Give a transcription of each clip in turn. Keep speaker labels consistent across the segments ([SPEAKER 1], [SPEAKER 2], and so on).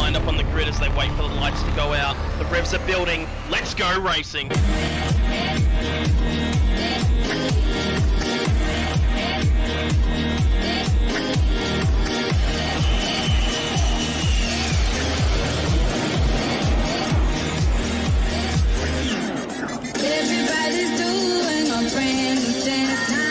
[SPEAKER 1] Up on the grid as they wait for the lights to go out. The revs are building. Let's go racing.
[SPEAKER 2] Everybody's doing a brand new dance now.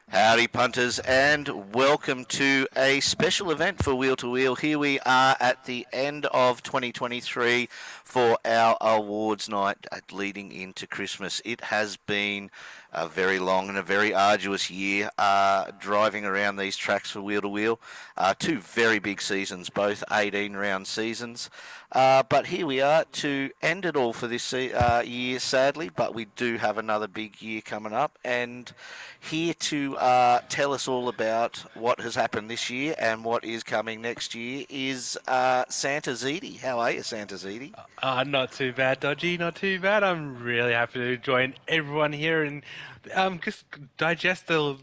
[SPEAKER 3] Howdy punters, and welcome to a special event for Wheel to Wheel. Here we are at the end of 2023 for our awards night leading into Christmas. It has been a very long and a very arduous year driving around these tracks for Wheel to Wheel. Two very big seasons, both 18-round seasons. But here we are to end it all for this year, sadly, but we do have another big year coming up, and here to tell us all about what has happened this year and what is coming next year is Santa Ziti. How are you, Santa Ziti?
[SPEAKER 4] Not too bad, Dodgy, not too bad. I'm really happy to join everyone here and just digest the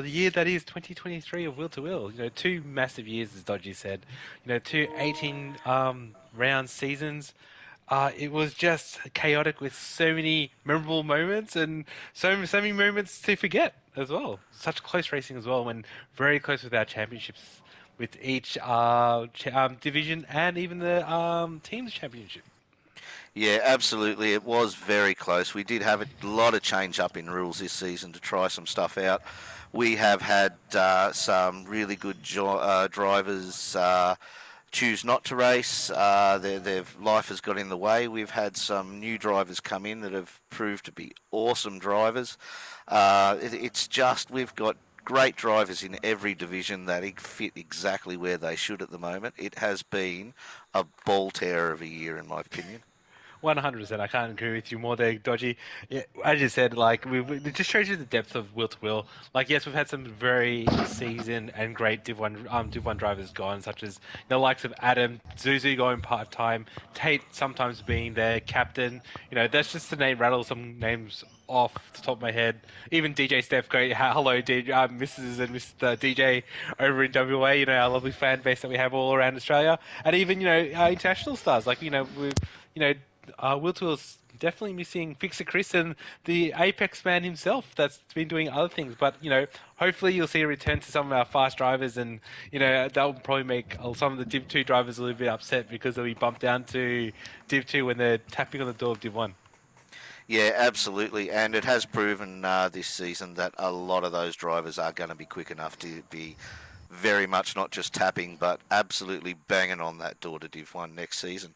[SPEAKER 4] year that is 2023 of Wheel to Wheel. You know, two massive years, as Dodgy said. You know, two 18 round seasons. It was just chaotic with so many memorable moments and so many moments to forget as well. Such close racing as well, when very close with our championships with each division and even the teams championship.
[SPEAKER 3] Yeah, absolutely. It was very close. We did have a lot of change up in rules this season to try some stuff out. We have had some really good drivers choose not to race. Their life has got in the way. We've had some new drivers come in that have proved to be awesome drivers. It's just we've got great drivers in every division that fit exactly where they should at the moment. It has been a ball terror of a year, in my opinion.
[SPEAKER 4] 100%. I can't agree with you more there, Dodgy. Yeah, as you said, like it just shows you the depth of Wheel to Wheel. Like, yes, we've had some very seasoned and great Div 1 drivers gone, such as the likes of Adam, Zuzu going part-time, Tate sometimes being their captain. You know, that's just to rattle some names off the top of my head. Even DJ Steph, hello, DJ, Mrs. and Mr. DJ over in WA. You know, our lovely fan base that we have all around Australia, and even international stars like Will Tools definitely missing Fixer Chris and the Apex man himself that's been doing other things. But, hopefully you'll see a return to some of our fast drivers, and, that will probably make some of the Div 2 drivers a little bit upset because they'll be bumped down to Div 2 when they're tapping on the door of Div 1.
[SPEAKER 3] Yeah, absolutely. And it has proven this season that a lot of those drivers are going to be quick enough to be very much not just tapping, but absolutely banging on that door to Div 1 next season.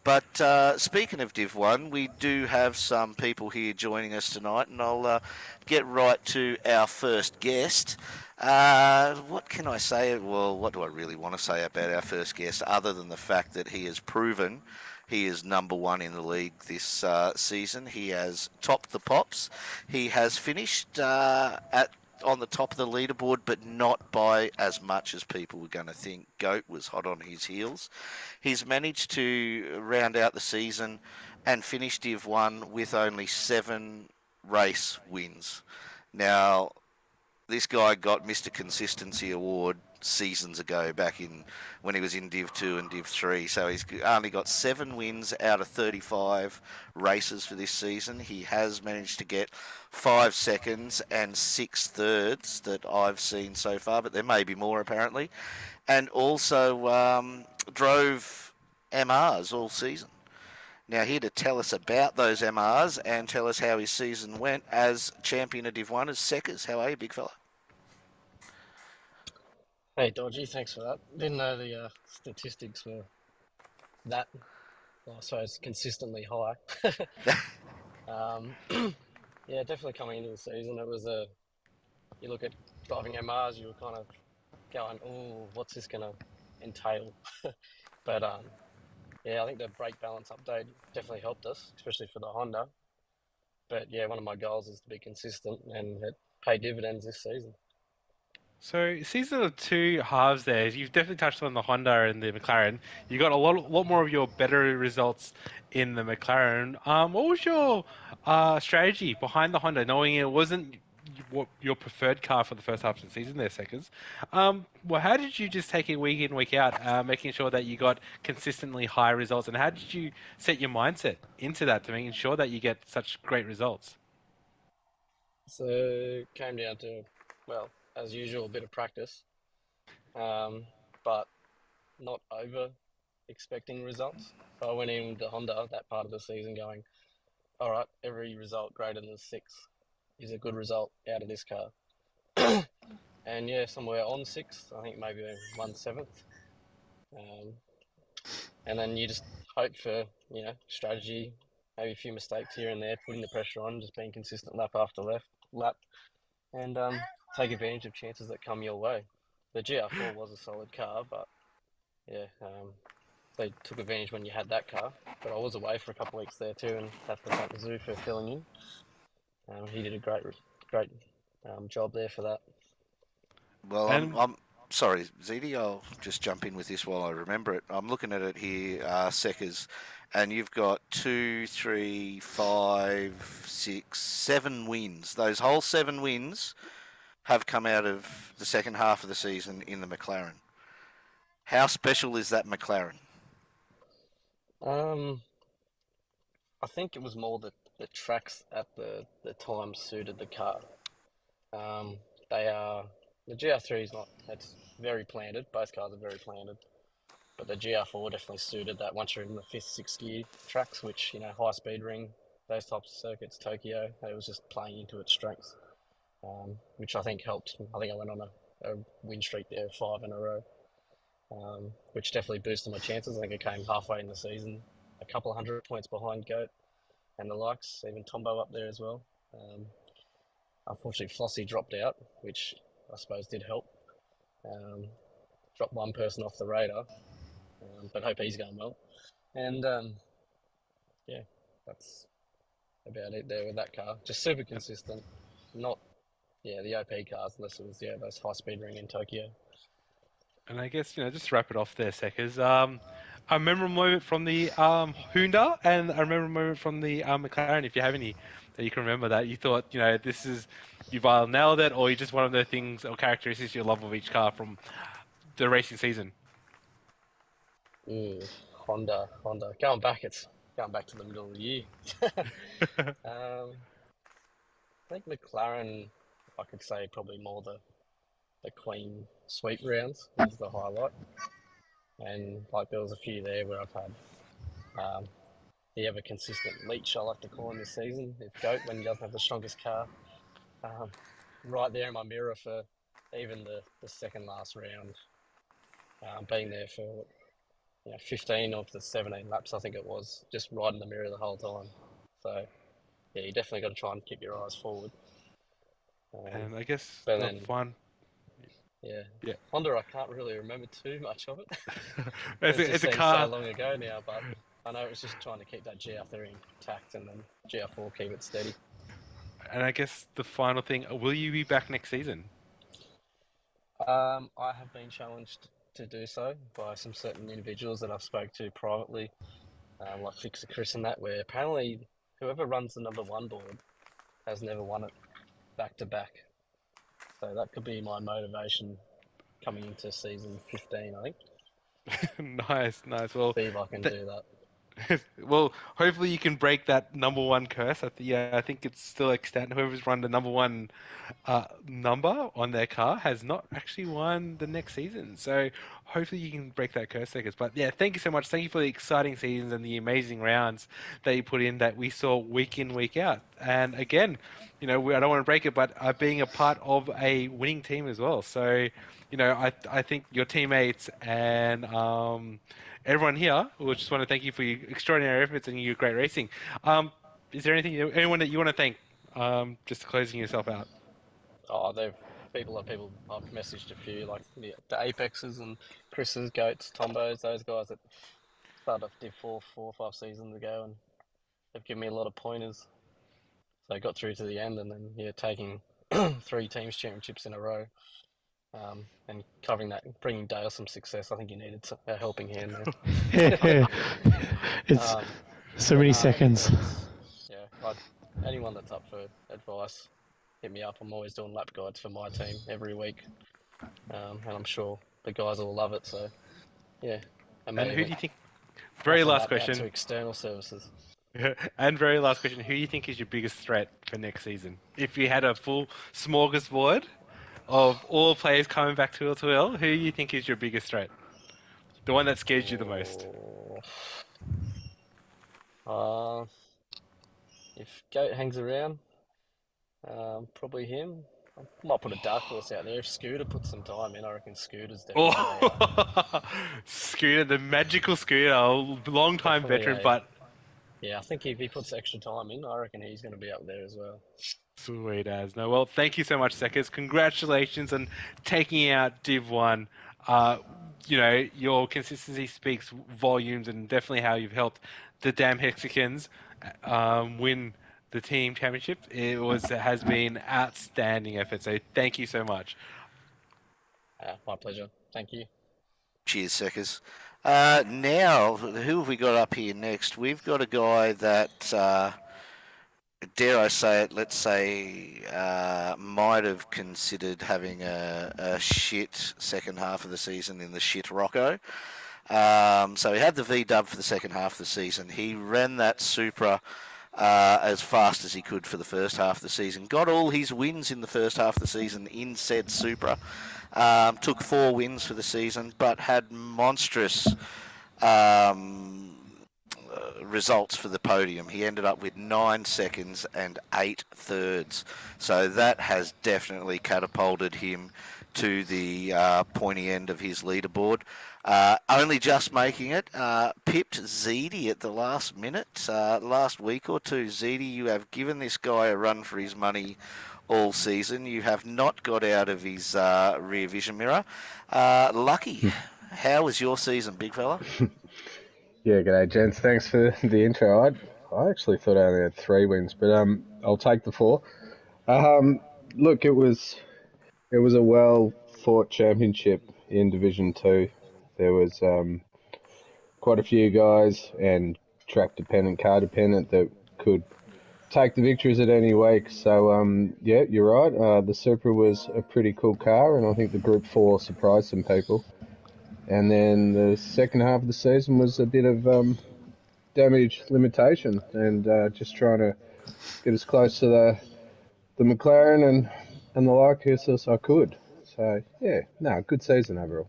[SPEAKER 3] But speaking of Div 1, we do have some people here joining us tonight, and I'll get right to our first guest. What can I say? Well, what do I really want to say about our first guest, other than the fact that he has proven he is number one in the league this season? He has topped the pops. He has finished at on the top of the leaderboard, but not by as much as people were going to think. Goat was hot on his heels. He's managed to round out the season and finish Div 1 with only 7 race wins. Now, this guy got Mr. Consistency Award seasons ago, back in when he was in Div 2 and Div 3. So he's only got 7 wins out of 35 races for this season. He has managed to get 5 seconds and 6 thirds that I've seen so far, but there may be more apparently. And also drove MRs all season. Now, here to tell us about those MRs and tell us how his season went as champion of Div 1 is Seckers. How are you, big fella?
[SPEAKER 5] Hey, Dodgy, thanks for that. Didn't know the statistics were that, well, I suppose, consistently high. Um, yeah, definitely coming into the season, it was you look at driving MRs, you were kind of going, oh, what's this going to entail? But yeah, I think the brake balance update definitely helped us, especially for the Honda. But yeah, one of my goals is to be consistent and it paid dividends this season.
[SPEAKER 4] So, season of two halves there. You've definitely touched on the Honda and the McLaren. You got a lot more of your better results in the McLaren. What was your strategy behind the Honda, knowing it wasn't your preferred car for the first half of the season there, Seconds? Well, how did you just take it week in, week out, making sure that you got consistently high results? And how did you set your mindset into that to make sure that you get such great results?
[SPEAKER 5] So it came down to, well, as usual, a bit of practice. But not over expecting results. So I went in the Honda that part of the season going, all right, every result greater than six is a good result out of this car. And yeah, somewhere on sixth, I think maybe 1/7. Um, and then you just hope for, strategy, maybe a few mistakes here and there, putting the pressure on, just being consistent lap after lap, and take advantage of chances that come your way. The GR4 was a solid car, but yeah, they took advantage when you had that car. But I was away for a couple of weeks there too, and have to thank Zoo for filling in. He did a great job there for that.
[SPEAKER 3] Well,
[SPEAKER 4] And
[SPEAKER 3] I'm sorry, ZD. I'll just jump in with this while I remember it. I'm looking at it here, Seckers, and you've got 2, 3, 5, 6, 7 wins. Those whole 7 wins have come out of the second half of the season in the McLaren. How special is that McLaren?
[SPEAKER 5] Um, I think it was more that the tracks at the time suited the car. Um, they are the GR3 is not. It's very planted. Both cars are very planted, but the GR4 definitely suited that. Once you're in the fifth, sixth gear tracks, which high speed ring, those types of circuits, Tokyo, it was just playing into its strengths. Which I think helped. I think I went on a win streak there, 5 in a row, which definitely boosted my chances. I think I came halfway in the season, a couple of 100 points behind Goat and the likes, even Tombo up there as well. Um, Unfortunately, Flossie dropped out, which I suppose did help. Um, Dropped one person off the radar, but hope he's going well. And yeah, that's about it there with that car. Just super consistent, not the OP cars unless it was those high speed ring in Tokyo.
[SPEAKER 4] And I guess, just to wrap it off there, Seckers. A memorable moment from the Honda and a memorable moment from the McLaren, if you have any that you can remember that you thought, you've either nailed it or you just one of the things or characteristics you love of each car from the racing season.
[SPEAKER 5] Ooh, Honda. Going back, it's going back to the middle of the year. um, I think McLaren, I could say probably more the clean sweep rounds is the highlight. And like there was a few there where I've had the ever consistent leech, I like to call him this season. If Goat, when he doesn't have the strongest car, um, right there in my mirror for even the second last round, being there for 15 of the 17 laps, I think it was, just right in the mirror the whole time. So yeah, you definitely got to try and keep your eyes forward. Um,
[SPEAKER 4] And I guess
[SPEAKER 5] but
[SPEAKER 4] the
[SPEAKER 5] then
[SPEAKER 4] fun,
[SPEAKER 5] yeah,
[SPEAKER 4] yeah,
[SPEAKER 5] Honda, I can't really remember too much of it.
[SPEAKER 4] it's
[SPEAKER 5] It just
[SPEAKER 4] it's a
[SPEAKER 5] seems so
[SPEAKER 4] car.
[SPEAKER 5] long ago now, but I know it was just trying to keep that GR3 intact and then GR4 keep it steady.
[SPEAKER 4] And I guess the final thing, will you be back next season?
[SPEAKER 5] I have been challenged to do so by some certain individuals that I've spoke to privately, like Fixer Chris and that, where apparently whoever runs the number one board has never won it back to back. So that could be my motivation coming into season 15, I think.
[SPEAKER 4] Nice, nice. Well,
[SPEAKER 5] See if I can
[SPEAKER 4] th
[SPEAKER 5] do that.
[SPEAKER 4] well, hopefully you can break that number one curse. Yeah, I think it's still extant. Whoever's run the number one number on their car has not actually won the next season. So hopefully you can break that curse, Seekers. But yeah, thank you so much. Thank you for the exciting seasons and the amazing rounds that you put in that we saw week in, week out. And again, I don't want to break it, but being a part of a winning team as well. So, I think your teammates and everyone here, we just want to thank you for your extraordinary efforts and your great racing. Is there anyone that you want to thank? Just closing yourself out.
[SPEAKER 5] Oh, they've people I've messaged a few like the Apexes and Chris's, Goats, Tombos, those guys that started off Div 4 or 5 seasons ago, and they've given me a lot of pointers. So I got through to the end, and then taking three teams championships in a row, and covering that, bringing Dale some success. I think he needed a helping hand there.
[SPEAKER 6] It's
[SPEAKER 5] um,
[SPEAKER 6] so
[SPEAKER 5] but
[SPEAKER 6] many
[SPEAKER 5] no,
[SPEAKER 6] seconds.
[SPEAKER 5] everyone's anyone that's up for advice, hit me up. I'm always doing lap guides for my team every week, and I'm sure the guys will love it. So yeah, I
[SPEAKER 4] And
[SPEAKER 5] may
[SPEAKER 4] who do
[SPEAKER 5] even
[SPEAKER 4] you think? Very
[SPEAKER 5] offer
[SPEAKER 4] last
[SPEAKER 5] that out to
[SPEAKER 4] question.
[SPEAKER 5] external services.
[SPEAKER 4] And very last question. Who do you think is your biggest threat for next season? If you had a full smorgasbord of all players coming back to LTL, who do you think is your biggest threat? The one that scares you the most?
[SPEAKER 5] Oh, uh, if Goat hangs around, probably him. I might put a dark horse out there. If Scooter puts some time in, I reckon Scooter's
[SPEAKER 4] Oh, Scooter, the magical Scooter, a long time
[SPEAKER 5] definitely
[SPEAKER 4] veteran,
[SPEAKER 5] a
[SPEAKER 4] but
[SPEAKER 5] yeah. I think if he puts extra time in, I reckon he's going to be up there as well.
[SPEAKER 4] sweet as. No, well, thank you so much, Seckers. Congratulations on taking out Div 1. Uh, your consistency speaks volumes and definitely how you've helped the damn Hexicans win the team championship. Has been outstanding effort. So thank you so much.
[SPEAKER 5] My pleasure. Thank you.
[SPEAKER 3] Cheers, Seckers. Now, who have we got up here next? We've got a guy that, dare I say it, let's say, might have considered having a shit second half of the season in the shit Rocco. So he had the VW for the second half of the season. He ran that Supra as fast as he could for the first half of the season. Got all his wins in the first half of the season in said Supra. Took 4 wins for the season, but had monstrous um, results for the podium. He ended up with 9 seconds and 8 thirds. So that has definitely catapulted him to the pointy end of his leaderboard. Only just making it. Pipped Zeedy at the last minute, last week or two. Zeedy, you have given this guy a run for his money all season. You have not got out of his rear vision mirror. Lucky, how was your season, big fella?
[SPEAKER 7] Yeah, g'day, gents. Thanks for the intro. I actually thought I only had 3 wins, but I'll take the 4. Look, it was a well fought championship in Division 2. There was quite a few guys and track dependent, car dependent that could take the victories at any week. So yeah, you're right. The Supra was a pretty cool car, and I think the Group 4 surprised some people. And then the second half of the season was a bit of damage limitation, and just trying to get as close to the McLaren and the Lycus as I could. So yeah, no, good season overall.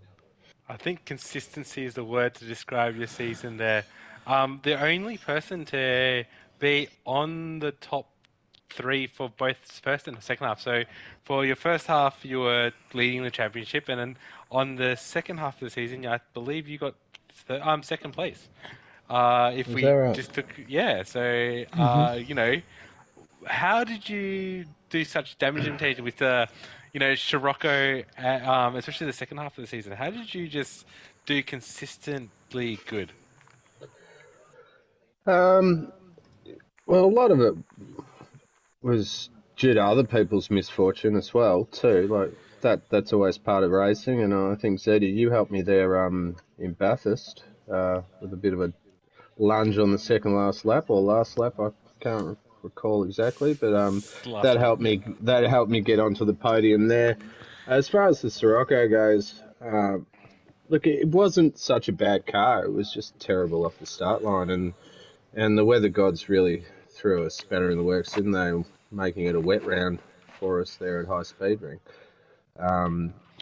[SPEAKER 4] I think consistency is the word to describe your season there. The only person to be on the top three for both first and second half. So for your first half, you were leading the championship, and then on the second half of the season, I believe you got second place. If
[SPEAKER 7] Is that
[SPEAKER 4] we
[SPEAKER 7] right?
[SPEAKER 4] just took, yeah. So
[SPEAKER 7] Hmm.
[SPEAKER 4] how did you do such damage limitation with the, Scirocco, especially the second half of the season? How did you just do consistently good?
[SPEAKER 7] Um, well, a lot of it was due to other people's misfortune as well too. Like that's always part of racing, and I think Zeddy, you helped me there in Bathurst with a bit of a lunge on the second last lap or last lap. I can't recall exactly, but
[SPEAKER 4] Last lap.
[SPEAKER 7] that helped me get onto the podium there. As far as the Sirocco goes, look, it wasn't such a bad car. It was just terrible off the start line, and the weather gods really threw a spanner in the works, didn't they? Making it a wet round for us there at High Speed Ring.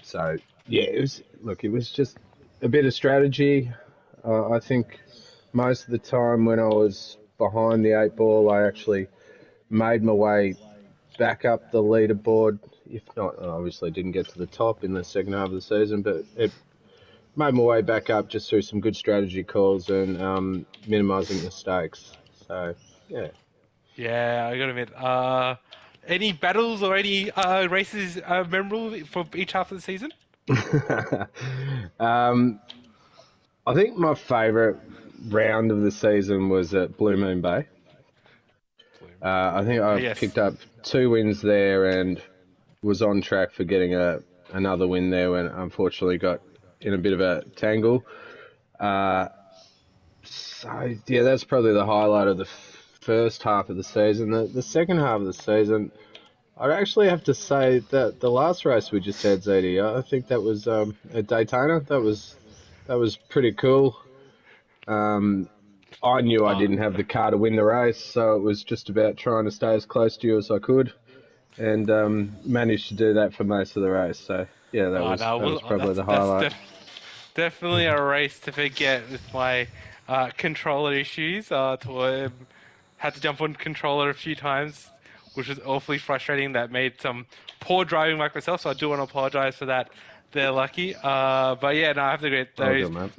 [SPEAKER 7] So yeah, it was just a bit of strategy. I think most of the time when I was behind the eight ball, I actually made my way back up the leaderboard. If not, I obviously didn't get to the top in the second half of the season, but it made my way back up just through some good strategy calls and minimising mistakes. So yeah.
[SPEAKER 4] Yeah, I gotta admit. Any battles or any races memorable for each half of the season?
[SPEAKER 7] um, I think my favourite round of the season was at Blue Moon Bay. I think I
[SPEAKER 4] Yes.
[SPEAKER 7] picked up 2 wins there and was on track for getting another win there when unfortunately got in a bit of a tangle. Uh, so yeah, that's probably the highlight of the first half of the season. The second half of the season, I'd actually have to say that the last race we just had, ZD, I think that was at Daytona. That was pretty cool. Um, I knew I
[SPEAKER 4] Uh,
[SPEAKER 7] didn't have the car to win the race, so it was just about trying to stay as close to you as I could, and managed to do that for most of the race. So yeah,
[SPEAKER 4] no,
[SPEAKER 7] that was
[SPEAKER 4] well,
[SPEAKER 7] probably the
[SPEAKER 4] that's
[SPEAKER 7] highlight.
[SPEAKER 4] definitely a race to forget with my controller issues. Had to jump on controller a few times, which was awfully frustrating. That made some poor driving like myself, so I do want to apologize for that. They're lucky. But yeah, no, I have to agree.
[SPEAKER 7] Well
[SPEAKER 4] Those
[SPEAKER 7] done, mate.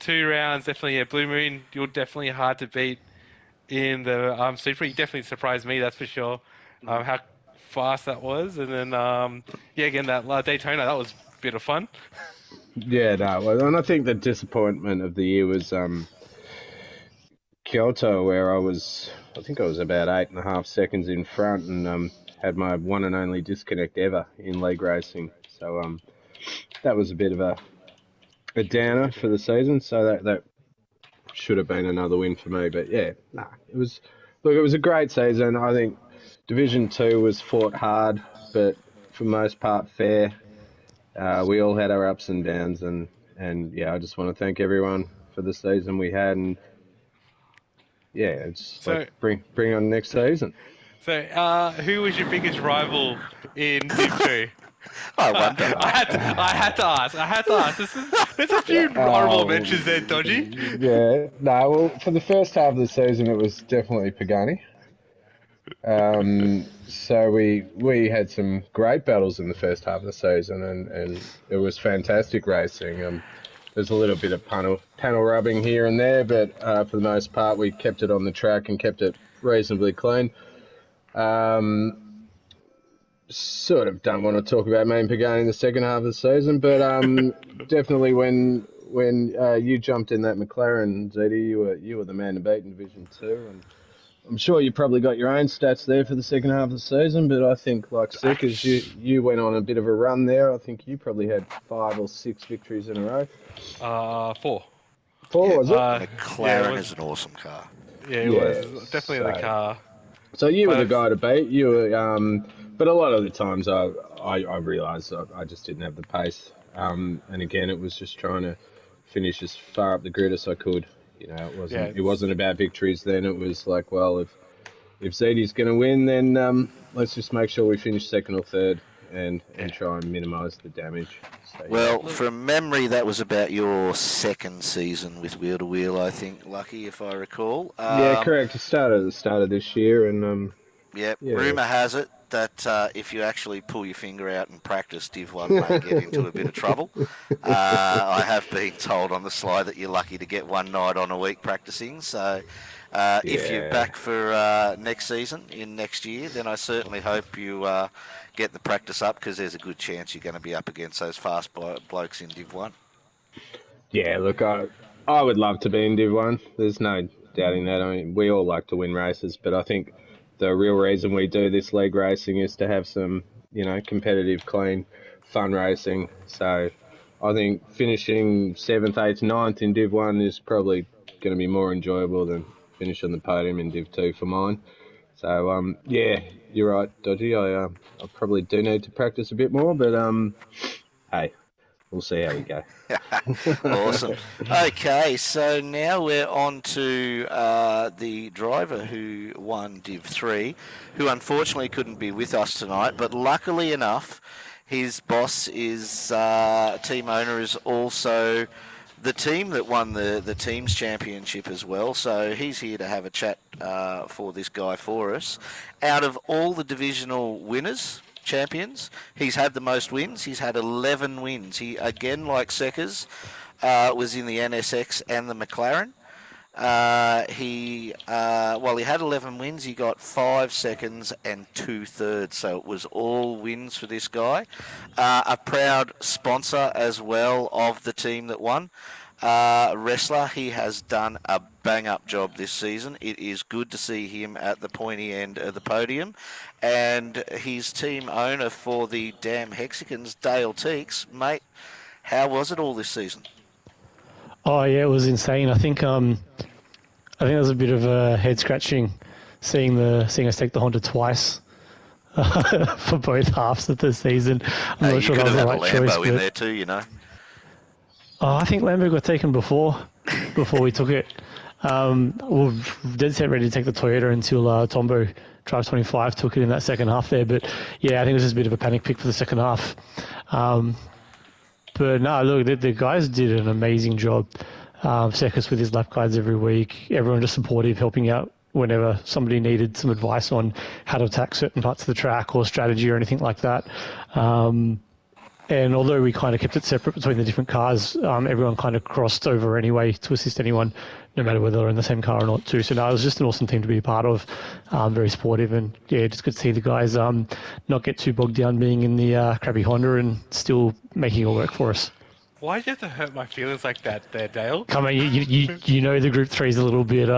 [SPEAKER 4] 2 rounds, definitely, yeah, Blue Moon, you're definitely hard to beat in the Super. You definitely surprised me, that's for sure. How fast that was, and then yeah, again that Daytona, that was a bit of fun.
[SPEAKER 7] Yeah, no, well, and I think the disappointment of the year was Kyoto, where I think I was about 8.5 seconds in front and had my one and only disconnect ever in leg racing. So that was a bit of a downer for the season. So that should have been another win for me. But yeah, nah, it was a great season. I think Division Two was fought hard, but for the most part fair. We all had our ups and downs, and yeah, I just want to thank everyone for the season we had, and yeah, it's like
[SPEAKER 4] So,
[SPEAKER 7] bring on next season.
[SPEAKER 4] who was your biggest rival in Div Two?
[SPEAKER 3] I wonder.
[SPEAKER 4] I had to ask. There's a few honorable mentions there, Dodgy.
[SPEAKER 7] Yeah, no, well, for the first half of the season, it was definitely Pagani. So we had some great battles in the first half of the season, and it was fantastic racing. There's a little bit of panel rubbing here and there, but for the most part, we kept it on the track and kept it reasonably clean. Um, Sort of don't want to talk about Main Pagani in the second half of the season, but definitely when you jumped in that McLaren, ZD, you were the man to beat in Division Two, and I'm sure you probably got your own stats there for the second half of the season. But I think, like Seekers, you went on a bit of a run there. I think you probably had 5 or 6 victories in a row.
[SPEAKER 4] Four.
[SPEAKER 7] 4,
[SPEAKER 3] Yeah,
[SPEAKER 7] was it?
[SPEAKER 4] Yeah, it
[SPEAKER 3] McLaren
[SPEAKER 4] was.
[SPEAKER 3] is an awesome car.
[SPEAKER 4] Yeah, it was
[SPEAKER 7] Yeah.
[SPEAKER 4] definitely the car.
[SPEAKER 7] So you were the
[SPEAKER 4] But
[SPEAKER 7] guy to beat. You were, but a lot of the times I realised I just didn't have the pace. And again, it was just trying to finish as far up the grid as I could. You know, it wasn't
[SPEAKER 4] Yeah,
[SPEAKER 7] it wasn't about victories then. It was like, well, if ZD's going to win, then let's just make sure we finish second or third and
[SPEAKER 4] yeah.
[SPEAKER 7] try and minimise the damage. So yeah.
[SPEAKER 3] Well,
[SPEAKER 4] Look,
[SPEAKER 3] from memory, that was about your second season with Wheel to Wheel, I think, Lucky, if I recall.
[SPEAKER 7] Yeah, correct. It started at the start of this year, and
[SPEAKER 3] Yeah,
[SPEAKER 7] yeah.
[SPEAKER 3] rumour has it that if you actually pull your finger out and practice, Div 1 may get into a bit of trouble. I have been told on the sly that you're lucky to get one night on a week practicing. So if you're
[SPEAKER 7] Yeah.
[SPEAKER 3] back for next season, in next year, then I certainly hope you get the practice up because there's a good chance you're going to be up against those fast blokes in Div 1.
[SPEAKER 7] Yeah, look, I would love to be in Div 1. There's no doubting that. I mean, we all like to win races, but I think the real reason we do this league racing is to have some, competitive, clean, fun racing. So I think finishing 7th, 8th, ninth in Div 1 is probably going to be more enjoyable than finish on the podium in Div 2 for mine. So, yeah, you're right, Dodgy. I probably do need to practice a bit more, but hey, we'll see how we go.
[SPEAKER 3] Awesome. Okay, so now we're on to the driver who won Div 3, who unfortunately couldn't be with us tonight, but luckily enough, his boss is team owner is also the team that won the team's championship as well. So he's here to have a chat for this guy for us. Out of all the divisional winners, champions, he's had the most wins. He's had 11 wins. He, again, like Seckers, was in the NSX and the McLaren. He had 11 wins. He got 5 seconds and 2 thirds, so it was all wins for this guy. A proud sponsor as well of the team that won. Wrestler, he has done a bang-up job this season. It is good to see him at the pointy end of the podium. And his team owner for the damn Hexicans, Dale Teeks. Mate, how was it all this season?
[SPEAKER 6] Oh yeah, it was insane. I think it was a bit of a head scratching seeing us take the Honda twice for both halves of the season. I'm
[SPEAKER 3] Hey,
[SPEAKER 6] not
[SPEAKER 3] you
[SPEAKER 6] sure
[SPEAKER 3] could
[SPEAKER 6] that was
[SPEAKER 3] have
[SPEAKER 6] the
[SPEAKER 3] had a
[SPEAKER 6] right choice,
[SPEAKER 3] Lambo in
[SPEAKER 6] but
[SPEAKER 3] there too, you know.
[SPEAKER 6] I think Lambo got taken before we took it. We were dead set ready to take the Toyota until Tombo Drive 25 took it in that second half there. But yeah, I think it was just a bit of a panic pick for the second half. But no, look, the guys did an amazing job. Sekus with his lap guides every week. Everyone just supportive, helping out whenever somebody needed some advice on how to attack certain parts of the track or strategy or anything like that. And although we kind of kept it separate between the different cars, everyone kind of crossed over anyway to assist anyone, no matter whether they're in the same car or not too. So no, it was just an awesome team to be a part of, very supportive, and yeah, just good to see the guys not get too bogged down being in the crappy Honda and still making it work for us.
[SPEAKER 4] why'd you have to hurt my feelings like that, there, Dale?
[SPEAKER 6] Come on, you know the Group 3 is a little bit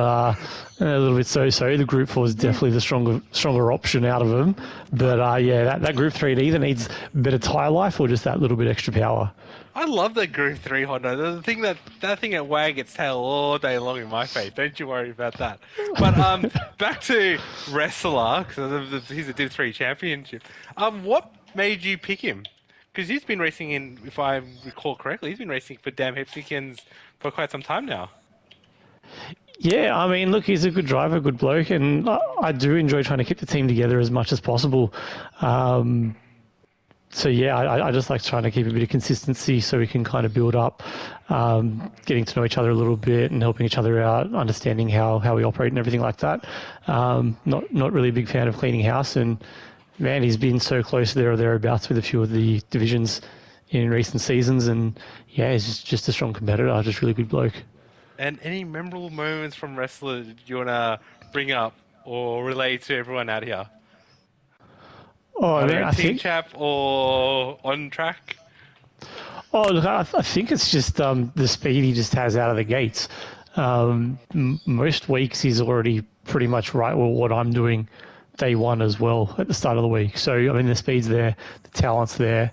[SPEAKER 6] so-so. The Group 4 is definitely the stronger option out of them. But yeah, that Group 3 it either needs better tyre life or just that little bit extra power.
[SPEAKER 4] I love the Group 3 Honda. The thing that thing that wag its tail all day long in my face. Don't you worry about that. But back to Wrestler, because he's a Div 3 championship. What made you pick him? Because he's been racing in, if I recall correctly, he's been racing for Damn Hepsikins for quite some time now.
[SPEAKER 6] Yeah, I mean, look, he's a good driver, good bloke, and I do enjoy trying to keep the team together as much as possible. So yeah, I just like trying to keep a bit of consistency so we can kind of build up, getting to know each other a little bit and helping each other out, understanding how we operate and everything like that. Not really a big fan of cleaning house, and man, he's been so close there or thereabouts with a few of the divisions in recent seasons, and yeah, he's just a strong competitor, just really good bloke.
[SPEAKER 4] And any memorable moments from Wrestler that you want to bring up or relay to everyone out here?
[SPEAKER 6] Oh
[SPEAKER 4] Either
[SPEAKER 6] man,
[SPEAKER 4] in
[SPEAKER 6] I
[SPEAKER 4] Team
[SPEAKER 6] think.
[SPEAKER 4] Chap or on track?
[SPEAKER 6] Oh look, I think it's just the speed he just has out of the gates. Most weeks he's already pretty much right with what I'm doing day one as well at the start of the week. So I mean the speed's there, the talent's there.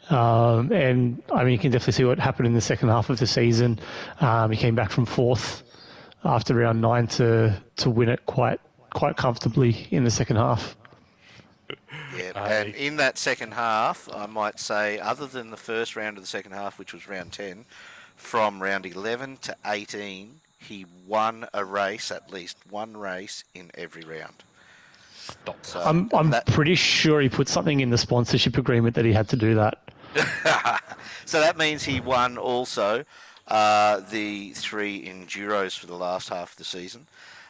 [SPEAKER 6] And I mean, you can definitely see what happened in the second half of the season. He came back from fourth after round 9 to win it quite comfortably in the second half.
[SPEAKER 3] Yeah, and
[SPEAKER 4] I
[SPEAKER 3] in that second half, I might say, other than the first round of the second half, which was round 10, from round 11 to 18, he won a race, at least one race in every round.
[SPEAKER 4] Stop.
[SPEAKER 3] So
[SPEAKER 6] I'm
[SPEAKER 3] that
[SPEAKER 6] pretty sure he put something in the sponsorship agreement that he had to do that.
[SPEAKER 3] so that means he won also the 3 enduros for the last half of the season.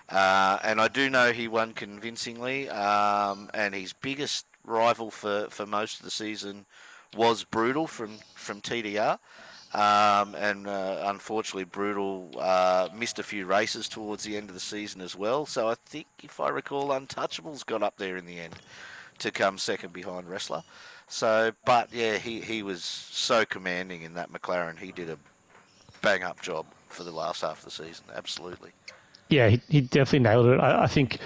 [SPEAKER 3] And I do know he won convincingly. And his biggest rival for most of the season was Brutal from TDR. And unfortunately, Brutal missed a few races towards the end of the season as well. So I think, if I recall, Untouchables got up there in the end to come second behind Wrestler. So, but yeah, he was so commanding in that McLaren. He did a bang up job for the last half of the season. Absolutely.
[SPEAKER 6] Yeah, he definitely nailed it. I think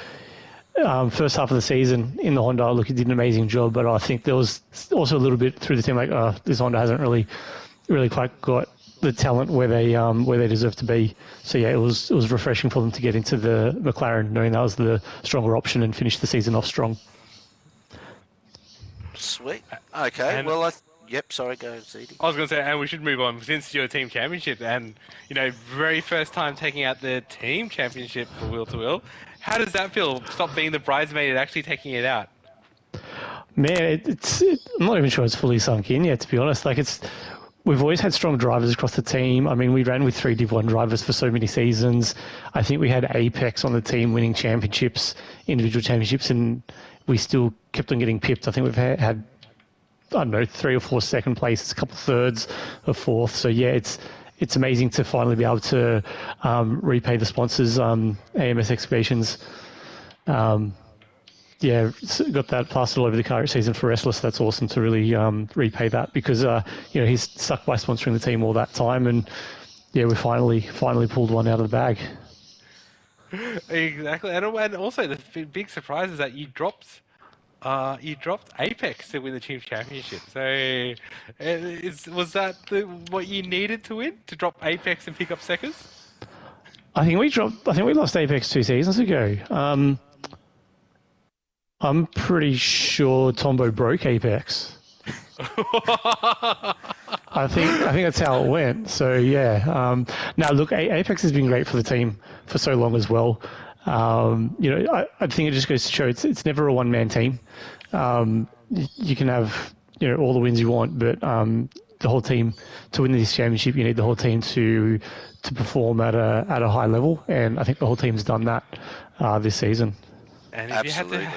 [SPEAKER 6] first half of the season in the Honda, look, he did an amazing job, but I think there was also a little bit through the team like, this Honda hasn't really quite got the talent where they deserve to be. So yeah, it was refreshing for them to get into the McLaren, knowing that was the stronger option and finish the season off strong.
[SPEAKER 3] Sweet. Okay.
[SPEAKER 4] And
[SPEAKER 3] Well, yep. Sorry, go ZD.
[SPEAKER 4] I was going to say, and we should move on since your team championship and, very first time taking out the team championship for Wheel to Wheel. How does that feel? Stop being the bridesmaid and actually taking it out.
[SPEAKER 6] Man, I'm not even sure it's fully sunk in yet, to be honest. Like we've always had strong drivers across the team. I mean, we ran with 3 Div 1 drivers for so many seasons. I think we had Apex on the team winning championships, individual championships, and we still kept on getting pipped. I think we've had I don't know, 3 or 4 second places, a couple of thirds, a fourth. So yeah, it's amazing to finally be able to repay the sponsors, AMS Excavations. Yeah, got that plastered all over the car each season for Restless. That's awesome to really repay that because he's stuck by sponsoring the team all that time, and yeah, we finally pulled one out of the bag.
[SPEAKER 4] Exactly, and also the big surprise is that you dropped Apex to win the team championship. So, was that what you needed to win, to drop Apex and pick up seconds?
[SPEAKER 6] I think we lost Apex 2 seasons ago. I'm pretty sure Tombo broke Apex. I think that's how it went. So yeah. Now look, Apex has been great for the team for so long as well. I think it just goes to show it's never a one-man team. You can have all the wins you want, but the whole team to win this championship, you need the whole team to perform at a high level, and I think the whole team's done that this season.
[SPEAKER 4] And if
[SPEAKER 3] Absolutely.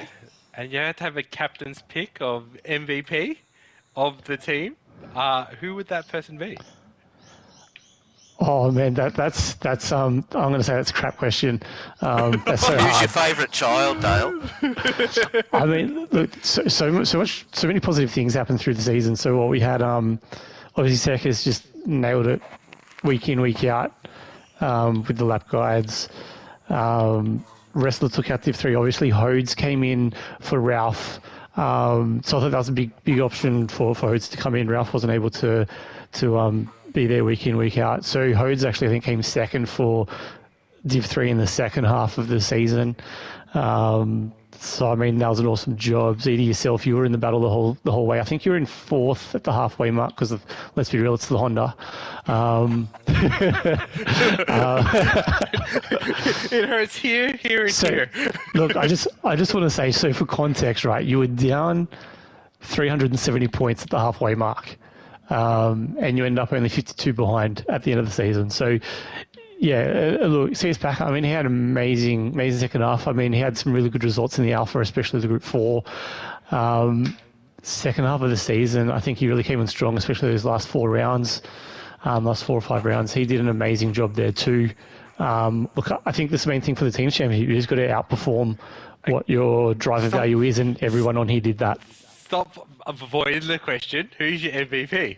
[SPEAKER 4] you had to have a captain's pick of MVP of the team, who would that person be?
[SPEAKER 6] Oh man, that's I'm going to say that's a crap question. That's so
[SPEAKER 3] Who's
[SPEAKER 6] hard.
[SPEAKER 3] your favourite child, Dale?
[SPEAKER 6] I mean, look, so many positive things happened through the season. So what we had, obviously Sekas just nailed it week in, week out with the lap guides. Wrestler took out Div 3. Obviously, Hodes came in for Ralph. So I thought that was a big option for Hodes to come in. Ralph wasn't able to be there week in, week out. So Hodes actually, I think, came second for Div 3 in the second half of the season. So I mean, that was an awesome job. Zeta, yourself, you were in the battle the whole way. I think you were in fourth at the halfway mark because let's be real, it's the Honda.
[SPEAKER 4] It hurts here, and here.
[SPEAKER 6] Look, I just want to say, so for context, right, you were down 370 points at the halfway mark, and you end up only 52 behind at the end of the season. So yeah, look, CS back. I mean, he had amazing second half. I mean, he had some really good results in the Alpha, especially the Group 4. Second half of the season, I think he really came in strong, especially those last 4 rounds, last 4 or 5 rounds. He did an amazing job there too. Look, I think this is the main thing for the team championship. You just got to outperform what your driver value is, and everyone on here did that.
[SPEAKER 4] Stop avoiding the question. Who's your MVP?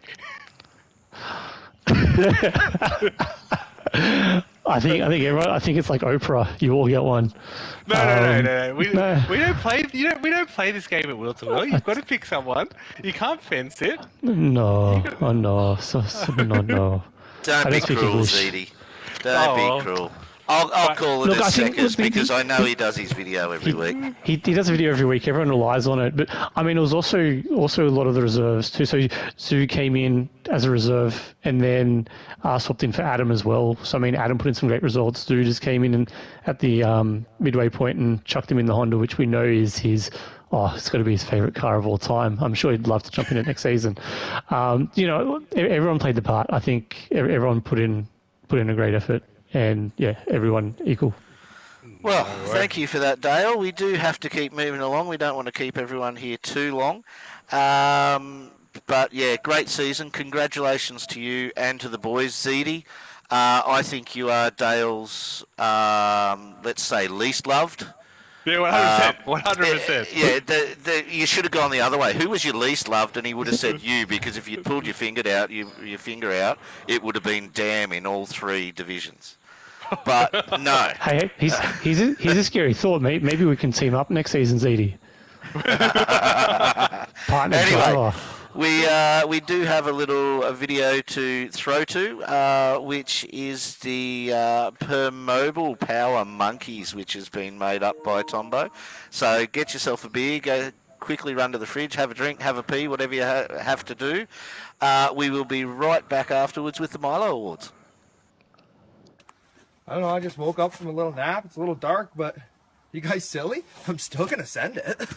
[SPEAKER 6] I think everyone. I think it's like Oprah. You all get one.
[SPEAKER 4] No. We don't play. We don't play this game at Will to Will. You've got to pick someone. You can't fence it.
[SPEAKER 6] No. No. So no.
[SPEAKER 3] Don't be cruel, Zeddy. Don't be cruel. I'll
[SPEAKER 4] But-
[SPEAKER 3] call it
[SPEAKER 6] Look,
[SPEAKER 3] a
[SPEAKER 6] I think-
[SPEAKER 3] second
[SPEAKER 6] look,
[SPEAKER 3] because I know he does his video every week.
[SPEAKER 6] He does a video every week. Everyone relies on it, but I mean, it was also a lot of the reserves too. So Sue came in as a reserve and then swapped in for Adam as well. So I mean, Adam put in some great results. Sue just came in and at the midway point and chucked him in the Honda, which we know is his. Oh, it's got to be his favourite car of all time. I'm sure he'd love to jump in it next season. Everyone played the part. I think everyone put in a great effort, and yeah, everyone equal.
[SPEAKER 3] Well, thank you for that, Dale. We do have to keep moving along. We don't want to keep everyone here too long. But yeah, great season. Congratulations to you and to the boys, Zedi. I think you are Dale's, let's say, least loved.
[SPEAKER 4] Yeah, 100%.
[SPEAKER 3] Yeah, you should have gone the other way. Who was your least loved? And he would have said you, because if you'd pulled your finger out, it would have been damn in all three divisions. But no.
[SPEAKER 6] Hey, here's a scary thought. Maybe we can team up next season, Zedi. Partner
[SPEAKER 3] Anyway,
[SPEAKER 6] driver.
[SPEAKER 3] we do have a video to throw to, which is the Permobile Power Monkeys, which has been made up by Tombo. So get yourself a beer, go quickly run to the fridge, have a drink, have a pee, whatever you have to do. We will be right back afterwards with the Milo Awards.
[SPEAKER 8] I don't know, I just woke up from a little nap. It's a little dark, but you guys silly? I'm still gonna send it.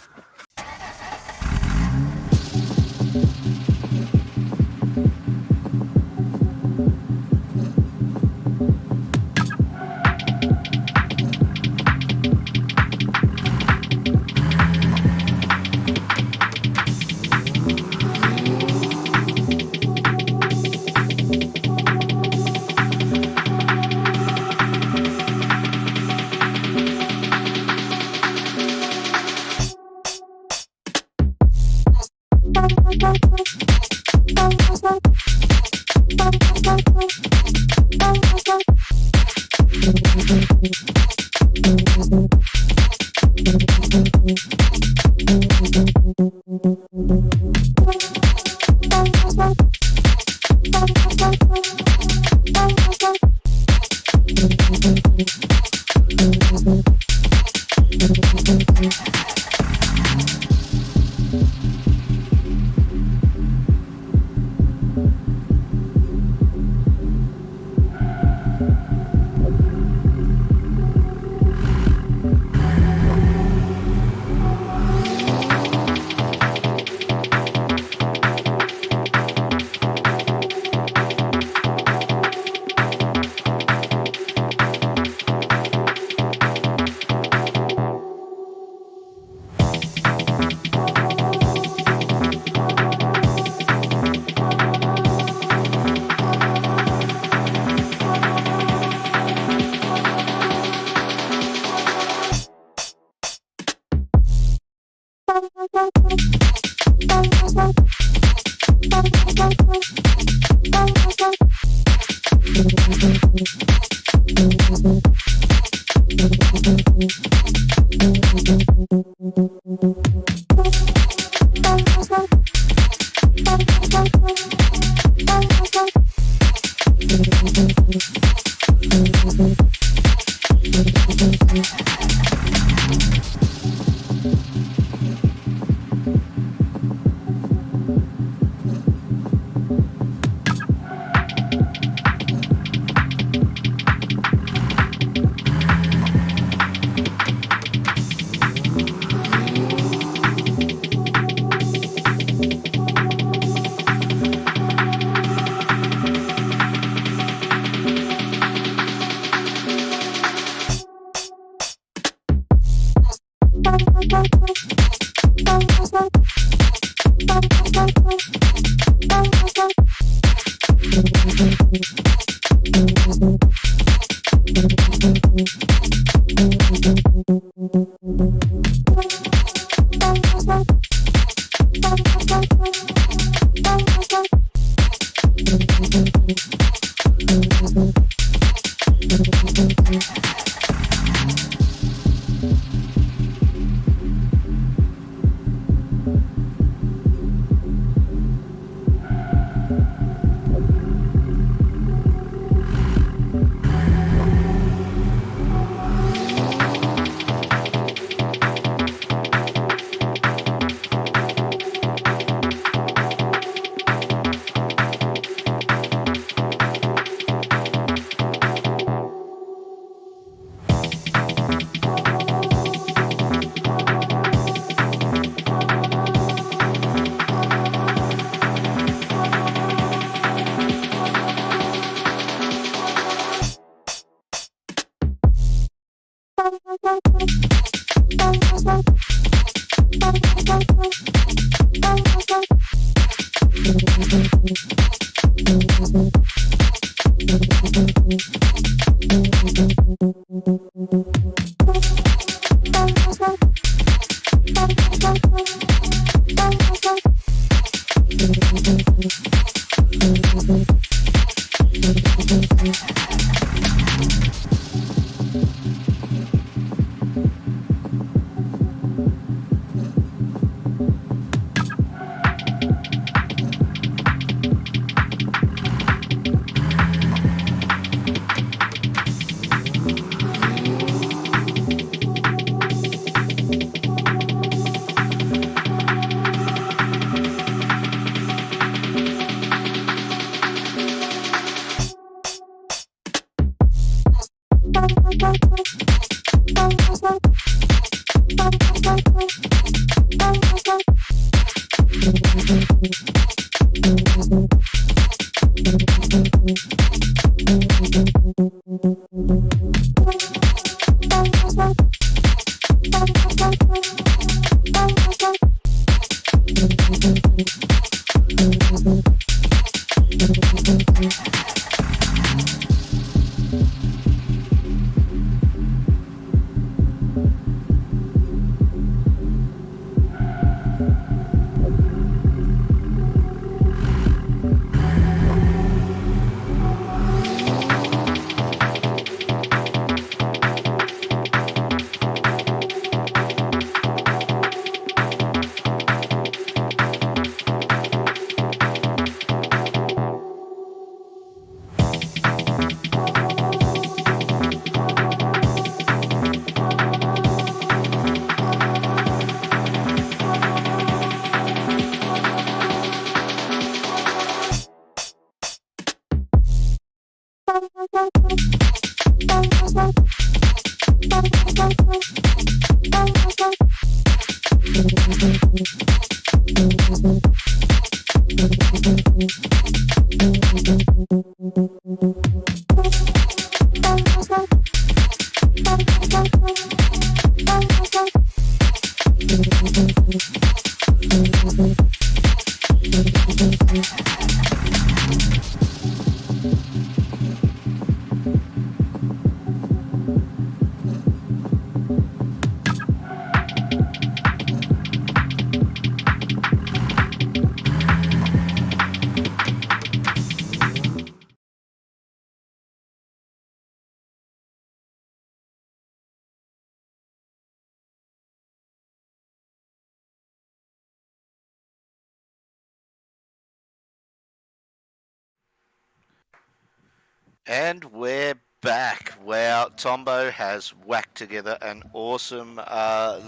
[SPEAKER 3] And we're back. Wow, Tombo has whacked together an awesome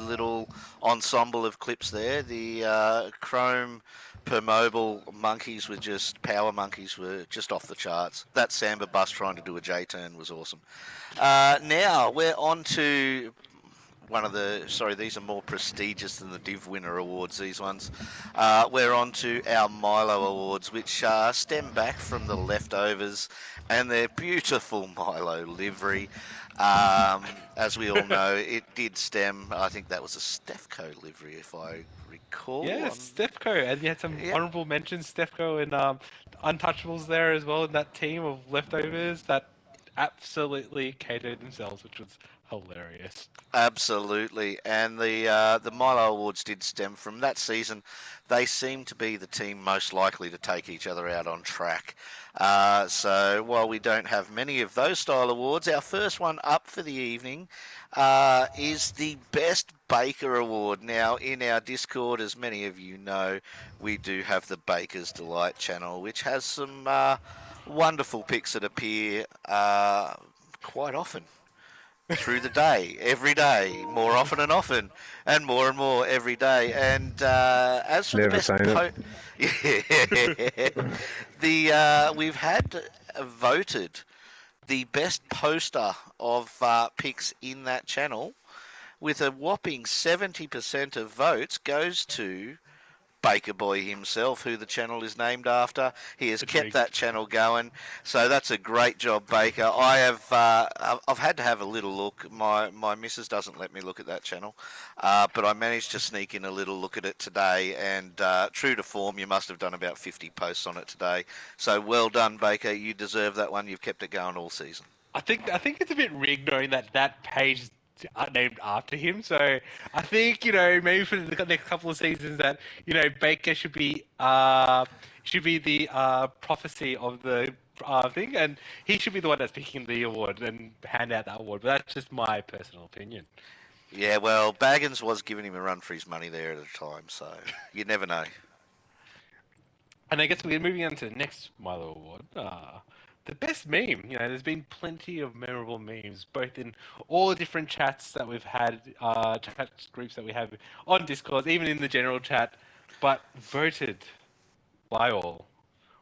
[SPEAKER 3] little ensemble of clips there. The Chrome Permobile monkeys were just, power monkeys were just off the charts. That Samba bus trying to do a J turn was awesome. Now we're on to one of the, sorry, these are more prestigious than the Div Winner Awards, these ones. We're on to our Milo Awards, which stem back from the leftovers and their beautiful Milo livery. As we all know, it did stem, I think that was a Stefco livery, if I recall.
[SPEAKER 4] Yeah, Stefco, and you had some
[SPEAKER 3] Yep.
[SPEAKER 4] honourable mentions, Stefco and Untouchables there as well in that team of leftovers that absolutely catered themselves, which was hilarious.
[SPEAKER 3] Absolutely, and the Milo Awards did stem from that season. They seem to be the team most likely to take each other out on track. So while we don't have many of those style awards, our first one up for the evening is the Best Baker Award. Now, in our Discord, as many of you know, we do have the Baker's Delight channel, which has some wonderful pics that appear quite often through the day, every day, more often and more every day. And as for the
[SPEAKER 7] Never
[SPEAKER 3] best
[SPEAKER 7] seen it.
[SPEAKER 3] yeah, the we've had voted the best poster of pics in that channel with a whopping 70% of votes goes to Baker Boy himself, who the channel is named after. He has
[SPEAKER 4] It's
[SPEAKER 3] kept
[SPEAKER 4] rigged.
[SPEAKER 3] that channel going, so that's a great job, Baker. I've had to have a little look. My missus doesn't let me look at that channel, but I managed to sneak in a little look at it today, and true to form, you must have done about 50 posts on it today. So well done, Baker. You deserve that one. You've kept it going all season.
[SPEAKER 4] I think it's a bit rigged knowing that page is named after him. So I think maybe for the next couple of seasons that Baker should be the prophecy of the thing, and he should be the one that's picking the award and hand out that award. But that's just my personal opinion.
[SPEAKER 3] Yeah, well, Baggins was giving him a run for his money there at the time, so you never know.
[SPEAKER 4] And I guess we're moving on to the next Milo Award. The best meme. There's been plenty of memorable memes, both in all the different chats that we've had, chat groups that we have on Discord, even in the general chat, but voted by all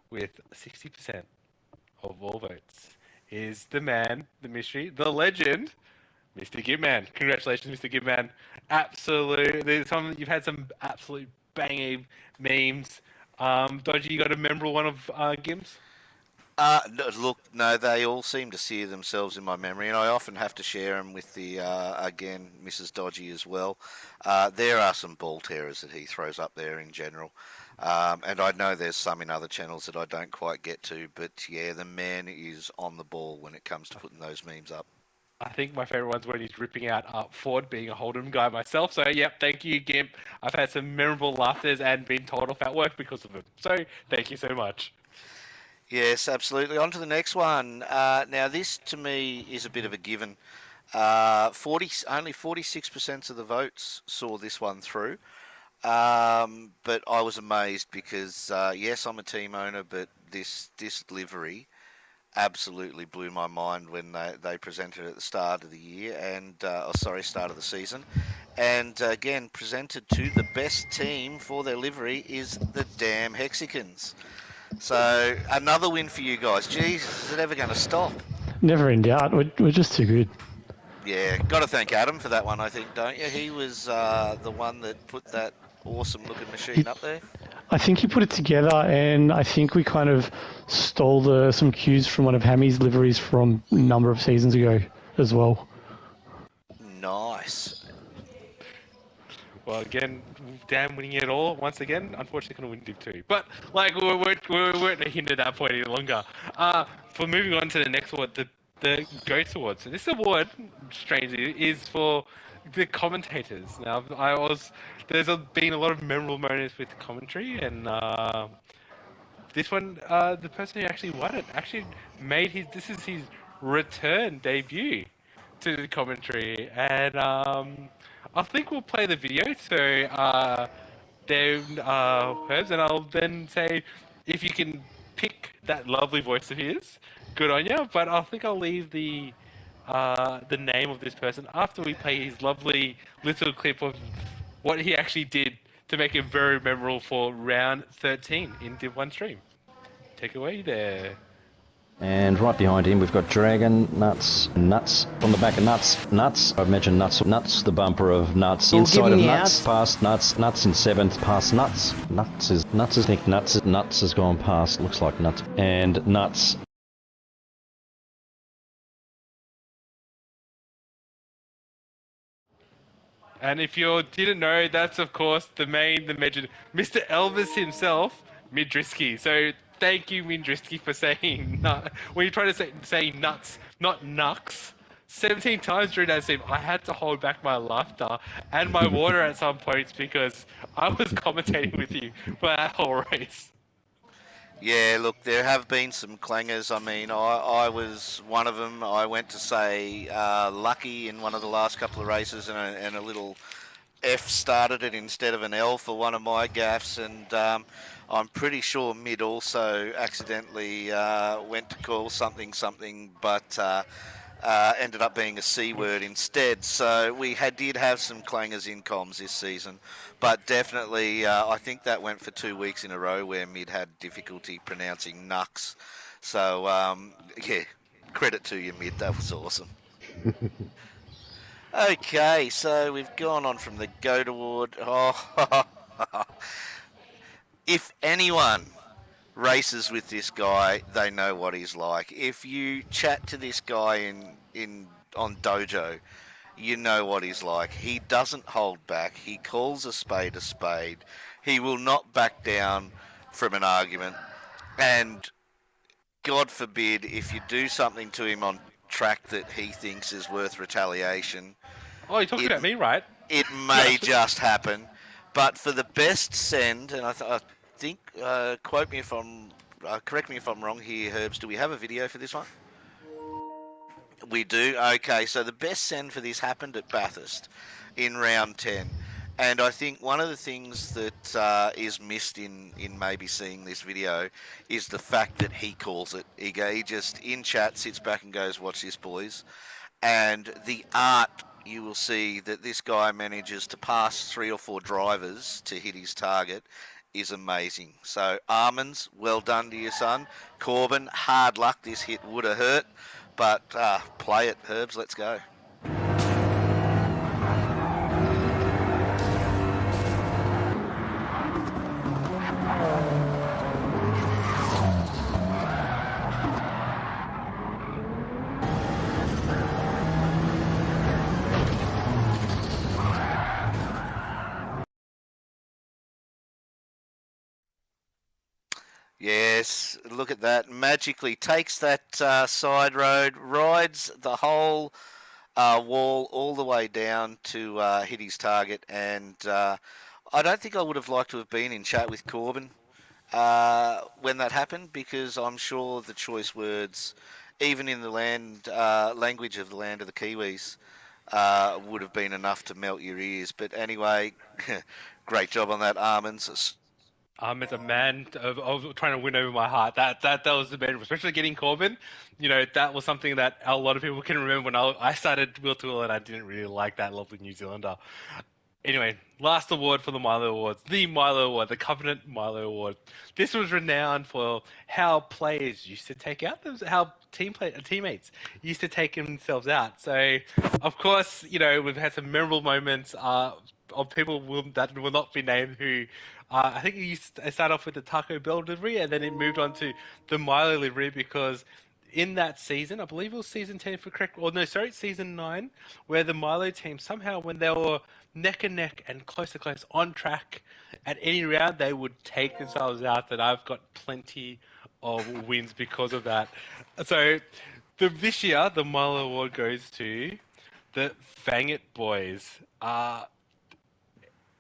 [SPEAKER 4] with 60% of all votes is the man, the mystery, the legend, Mr. Gibman. Congratulations, Mr. Gibman. Absolutely. You've had some absolute banging memes. Dodgy, you got a memorable one of Gim's?
[SPEAKER 3] Look, no, they all seem to sear themselves in my memory, and I often have to share them with again, Mrs. Dodgy as well. There are some ball terrors that he throws up there in general, and I know there's some in other channels that I don't quite get to, but yeah, the man is on the ball when it comes to putting those memes up.
[SPEAKER 4] I think my favorite one's when he's ripping out Ford, being a Hold'em guy myself. So, yep, thank you, Gimp. I've had some memorable laughters and been told off at work because of him. So, thank you so much.
[SPEAKER 3] Yes, absolutely. On to the next one. Now, this to me is a bit of a given. Only 46% of the votes saw this one through. But I was amazed because yes, I'm a team owner, but this livery absolutely blew my mind when they presented it at the start of the year and start of the season. And again, presented to the best team for their livery is the damn Hexicans. So another win for you guys. Jesus, is it ever going to stop?
[SPEAKER 6] Never in doubt. We're just too good.
[SPEAKER 3] Yeah, got to thank Adam for that one, I think, don't you? He was the one that put that awesome looking
[SPEAKER 6] He,
[SPEAKER 3] machine up there.
[SPEAKER 6] I think he put it together, and I think we kind of stole some cues from one of Hammy's liveries from a number of seasons ago as well.
[SPEAKER 3] Nice.
[SPEAKER 4] Well, again, Dan winning it all once again. Unfortunately, couldn't win Div 2. But, like, we weren't hindered at that point any longer. For moving on to the next award, the GOATS Award. So, this award, strangely, is for the commentators. Now, been a lot of memorable moments with commentary, and this one, the person who actually won it actually this is his return debut to the commentary, and I think we'll play the video. So, then, Herbs, and I'll then say if you can pick that lovely voice of his, good on you. But I think I'll leave the name of this person after we play his lovely little clip of what he actually did to make it very memorable for round 13 in Div 1 stream. Take away there.
[SPEAKER 9] And right behind him, we've got Dragon, Nuts on the back of Nuts. I've mentioned Nuts, the bumper of Nuts. Inside of Nuts, past Nuts in 7th, past Nuts. I think Nuts has gone past, looks like Nuts. And Nuts.
[SPEAKER 4] And if you didn't know, that's of course the mentioned Mr. Elvis himself, Midrisky. So thank you, Midrisky, for saying when you try to say nuts, not nucks. 17 times during that scene, I had to hold back my laughter and my water at some points because I was commentating with you for that whole race.
[SPEAKER 3] Yeah, look, there have been some clangers. I mean, I was one of them. I went to say lucky in one of the last couple of races, and a little F started it instead of an L for one of my gaffes, and I'm pretty sure Mid also accidentally went to call something, but ended up being a C word instead. So we did have some clangers in comms this season, but definitely I think that went for 2 weeks in a row where Mid had difficulty pronouncing Nux. So yeah, credit to you, Mid. That was awesome. Okay, so we've gone on from the GOAT Award. Oh, If anyone races with this guy, they know what he's like. If you chat to this guy in on Dojo, you know what he's like. He doesn't hold back. He calls a spade a spade. He will not back down from an argument. And God forbid if you do something to him on track that he thinks is worth retaliation,
[SPEAKER 4] Oh, you're talking
[SPEAKER 3] it
[SPEAKER 4] about me, right?
[SPEAKER 3] it may just happen. But for the best send, and I think, correct me if I'm wrong here, Herbs. Do we have a video for this one? We do. Okay, so the best send for this happened at Bathurst in round 10. And I think one of the things that is missed in maybe seeing this video is the fact that he calls it. He just in chat sits back and goes, "Watch this, boys." And the art, you will see that this guy manages to pass 3 or 4 drivers to hit his target is amazing. So Armands, well done to your son. Corbin, hard luck. This hit would have hurt, but play it, Herbs. Let's go. Yes, look at that. Magically takes that side road, rides the whole wall all the way down to hit his target. And I don't think I would have liked to have been in chat with Corbin when that happened, because I'm sure the choice words, even in the language of the land of the Kiwis, would have been enough to melt your ears. But anyway, great job on that, Armands.
[SPEAKER 4] As a man of trying to win over my heart. That was the man, especially getting Corbin. You know, that was something that a lot of people can remember when I started Wheel to Wheel, and I didn't really like that lovely New Zealander. Anyway, last award for the Milo Awards. The Milo Award, the Covenant Milo Award. This was renowned for how players used to take out how teammates used to take themselves out. So, of course, you know, we've had some memorable moments of people that will not be named who. I think it used to start off with the Taco Bell livery, and then it moved on to the Milo livery, because in that season, I believe it was season 10 for correct, or no, sorry, season 9, where the Milo team somehow, when they were neck and neck and close to close on track at any round, they would take themselves out. And I've got plenty of wins because of that. So this year, the Milo Award goes to the Fang It Boys.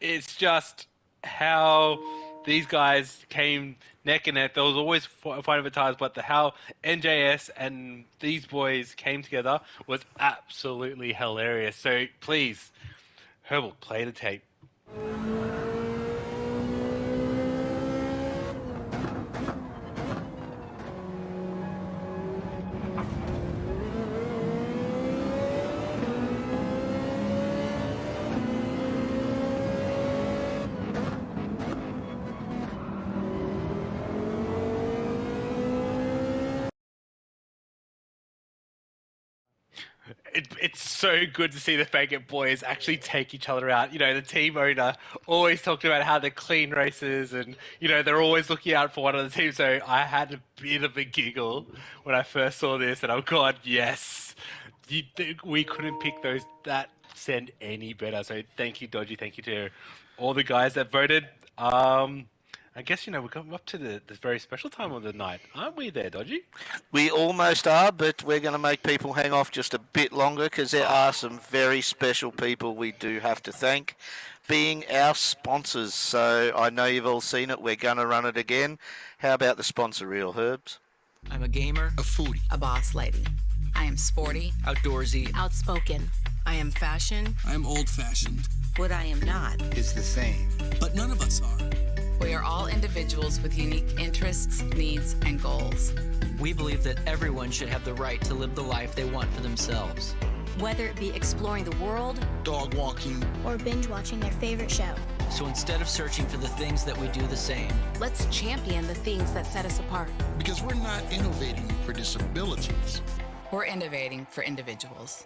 [SPEAKER 4] It's just how these guys came neck and neck. There was always fight over tires, but how NJS and these boys came together was absolutely hilarious. So please, Herbal, play the tape. It's so good to see the Faggot boys actually take each other out. You know, the team owner always talked about how they're clean races and, you know, they're always looking out for one of the teams. So I had a bit of a giggle when I first saw this, and oh god, yes. We couldn't pick that send any better. So thank you, Dodgy. Thank you to all the guys that voted. I guess, you know, we're coming up to the very special time of the night. Aren't we there, Dodgy?
[SPEAKER 3] We almost are, but we're going to make people hang off just a bit longer because there are some very special people we do have to thank, being our sponsors. So I know you've all seen it. We're going to run it again. How about the sponsor reel, Herbs?
[SPEAKER 10] I'm a gamer, a foodie,
[SPEAKER 11] a boss lady. I am sporty,
[SPEAKER 10] outdoorsy,
[SPEAKER 11] outspoken. I am fashion.
[SPEAKER 10] I am old-fashioned.
[SPEAKER 11] What I am not
[SPEAKER 10] is the same. But none of us are.
[SPEAKER 11] We are all individuals with unique interests, needs, and goals.
[SPEAKER 12] We believe that everyone should have the right to live the life they want for themselves.
[SPEAKER 13] Whether it be exploring the world,
[SPEAKER 10] dog walking,
[SPEAKER 13] or binge watching their favorite show.
[SPEAKER 12] So instead of searching for the things that we do the same,
[SPEAKER 11] let's champion the things that set us apart.
[SPEAKER 10] Because we're not innovating for disabilities.
[SPEAKER 11] We're innovating for individuals.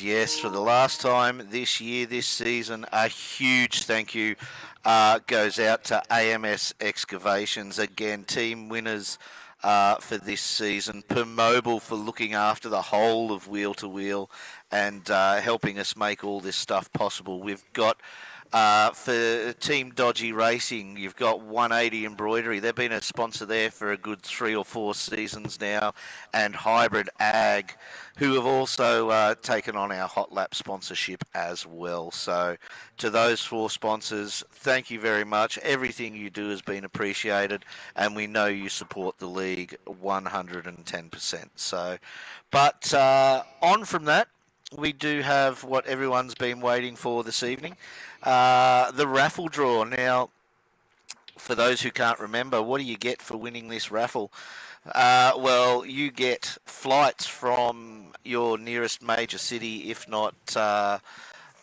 [SPEAKER 3] And yes, for the last time this year, this season, a huge thank you goes out to AMS Excavations. Again, team winners for this season. Permobile for looking after the whole of Wheel to Wheel and helping us make all this stuff possible. We've got for Team Dodgy Racing, you've got 180 Embroidery. They've been a sponsor there for a good 3 or 4 seasons now. And Hybrid Ag, who have also taken on our Hot Lap sponsorship as well. So to those 4 sponsors, thank you very much. Everything you do has been appreciated, and we know you support the league 110%. So, but on from that, we do have what everyone's been waiting for this evening, the raffle draw. Now, for those who can't remember, what do you get for winning this raffle? Well, you get flights from your nearest major city, if not a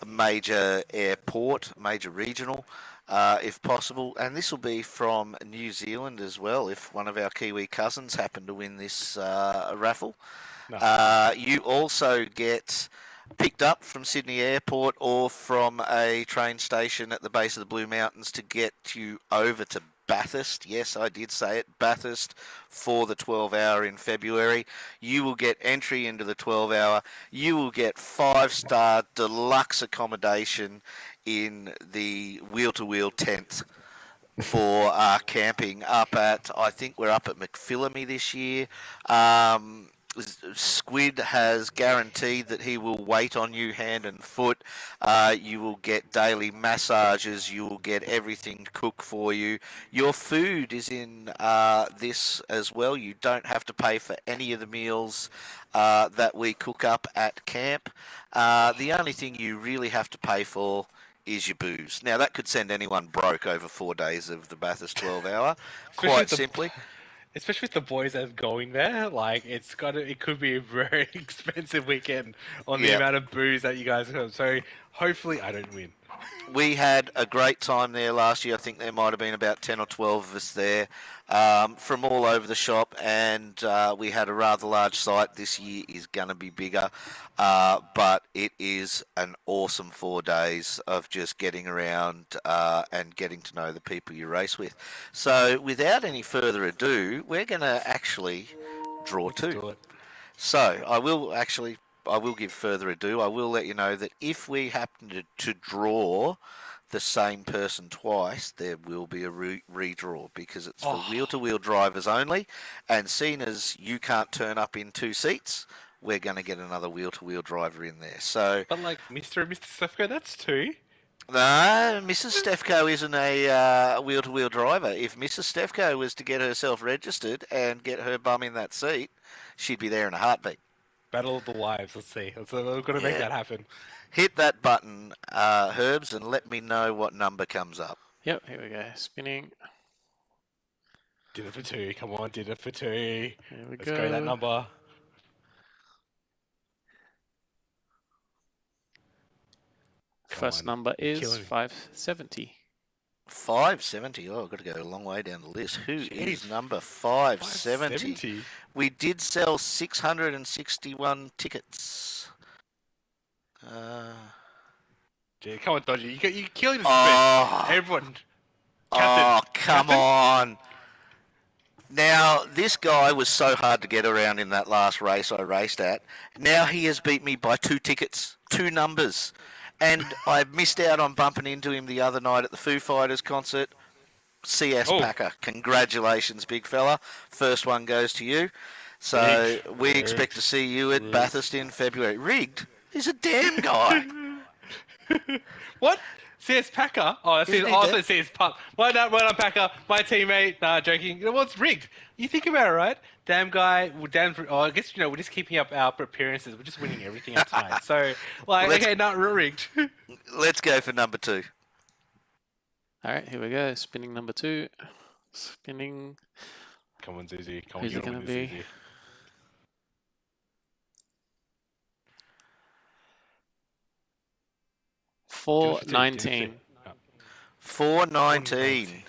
[SPEAKER 3] major airport, major regional, if possible. And this will be from New Zealand as well, if one of our Kiwi cousins happen to win this raffle. You also get picked up from Sydney Airport or from a train station at the base of the Blue Mountains to get you over to Bathurst. Yes, I did say it, Bathurst, for the 12-hour in February. You will get entry into the 12-hour. You will get 5-star deluxe accommodation in the wheel-to-wheel tent for camping up at, I think we're up at McPhillamy this year. Squid has guaranteed that he will wait on you hand and foot. You will get daily massages. You will get everything cooked for you. Your food is in this as well. You don't have to pay for any of the meals that we cook up at camp. The only thing you really have to pay for is your booze. Now, that could send anyone broke over 4 days of the Bathurst 12-hour, quite simply.
[SPEAKER 4] Especially with the boys that are going there, like it could be a very expensive weekend on the amount of booze that you guys have. So hopefully I don't win.
[SPEAKER 3] We had a great time there last year. I think there might have been about 10 or 12 of us there from all over the shop, and we had a rather large site. This year is going to be bigger, but it is an awesome 4 days of just getting around and getting to know the people you race with. So without any further ado, we're going to actually draw 2. So I will give further ado. I will let you know that if we happen to draw the same person twice, there will be a redraw because it's for wheel-to-wheel drivers only. And seeing as you can't turn up in 2 seats, we're going to get another wheel-to-wheel driver in there. So,
[SPEAKER 4] but like Mr. Stefko, that's 2.
[SPEAKER 3] No, Mrs. Stefko isn't a wheel-to-wheel driver. If Mrs. Stefko was to get herself registered and get her bum in that seat, she'd be there in a heartbeat.
[SPEAKER 4] Battle of the Wives. Let's see. We've got to make that happen.
[SPEAKER 3] Hit that button, Herbs, and let me know what number comes up.
[SPEAKER 14] Yep, here we go. Spinning.
[SPEAKER 4] Did it for 2. Come on, did it for 2.
[SPEAKER 14] Let's
[SPEAKER 4] go that number.
[SPEAKER 14] First number is 570.
[SPEAKER 3] 570. Oh, I've got to go a long way down the list. Who is number 570? We did sell 661 tickets.
[SPEAKER 4] Gee, come on, Dodgy. You're killing the suspense. Everyone.
[SPEAKER 3] Come on. Now, this guy was so hard to get around in that last race I raced at. Now he has beat me by 2 tickets, 2 numbers. And I missed out on bumping into him the other night at the Foo Fighters concert. CS Packer, congratulations, big fella. First one goes to you. So we expect to see you at Bathurst in February. Rigged? He's a damn guy.
[SPEAKER 4] What? CS Packer? Oh, that's CS Pup. Well done, Packer. My teammate. Nah, joking. Well, it's rigged. You think about it, right? Damn guy. I guess, we're just keeping up our appearances. We're just winning everything out tonight. So, not rigged.
[SPEAKER 3] Let's go for number 2.
[SPEAKER 14] All right, here we go. Spinning number 2. Spinning.
[SPEAKER 4] Come on, Zuzi. Come on,
[SPEAKER 14] who's it going to be?
[SPEAKER 4] Zuzi.
[SPEAKER 14] 419.
[SPEAKER 3] 419.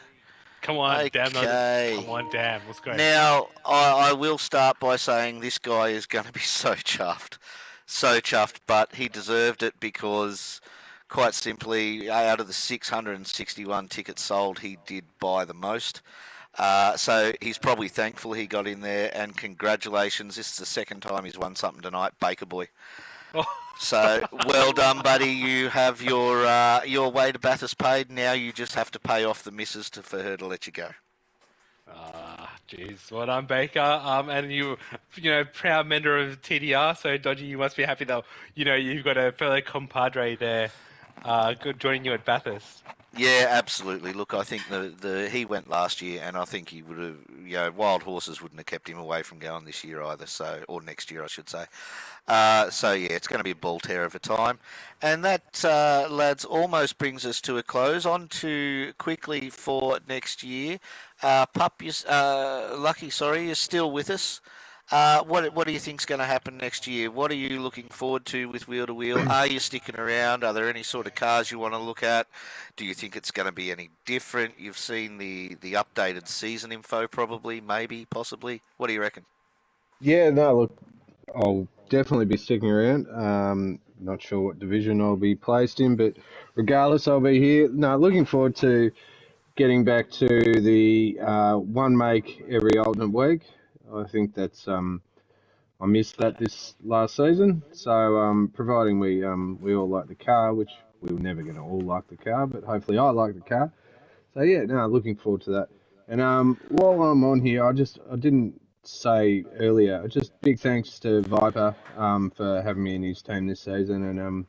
[SPEAKER 4] Come on,
[SPEAKER 3] okay.
[SPEAKER 4] Damn. Come on, Damn. Let's go.
[SPEAKER 3] Now, I will start by saying this guy is going to be so chuffed. so chuffed, but he deserved it because, quite simply, out of the 661 tickets sold, he did buy the most. So he's probably thankful he got in there, and congratulations. This is the second time he's won something tonight, Baker Boy. So well done, buddy. You have your way to Bathurst paid. Now you just have to pay off the missus for her to let you go.
[SPEAKER 4] Jeez, well done, Baker. And you proud member of TDR. So Dodgy, you must be happy that you've got a fellow compadre there, good joining you at Bathurst.
[SPEAKER 3] Yeah, absolutely. Look, I think he went last year, and I think he would have. Wild horses wouldn't have kept him away from going this year either. So, or next year, I should say. So yeah, it's going to be a ball tear of a time, and that, lads, almost brings us to a close. On to quickly for next year. Pup, Lucky, sorry, you're still with us. What do you think's going to happen next year? What are you looking forward to with Wheel to Wheel? Are you sticking around? Are there any sort of cars you want to look at? Do you think it's going to be any different? You've seen the updated season info, probably, maybe, possibly. What do you reckon?
[SPEAKER 7] Yeah, no, look, I'll definitely be sticking around. Not sure what division I'll be placed in, but regardless, I'll be here. No, looking forward to getting back to the one make every alternate week. I think that's I missed that this last season. So providing we all like the car, which we were never going to all like the car, but hopefully I like the car. So yeah, no, looking forward to that. And while I'm on here, I didn't say earlier, just big thanks to Viper for having me in his team this season, and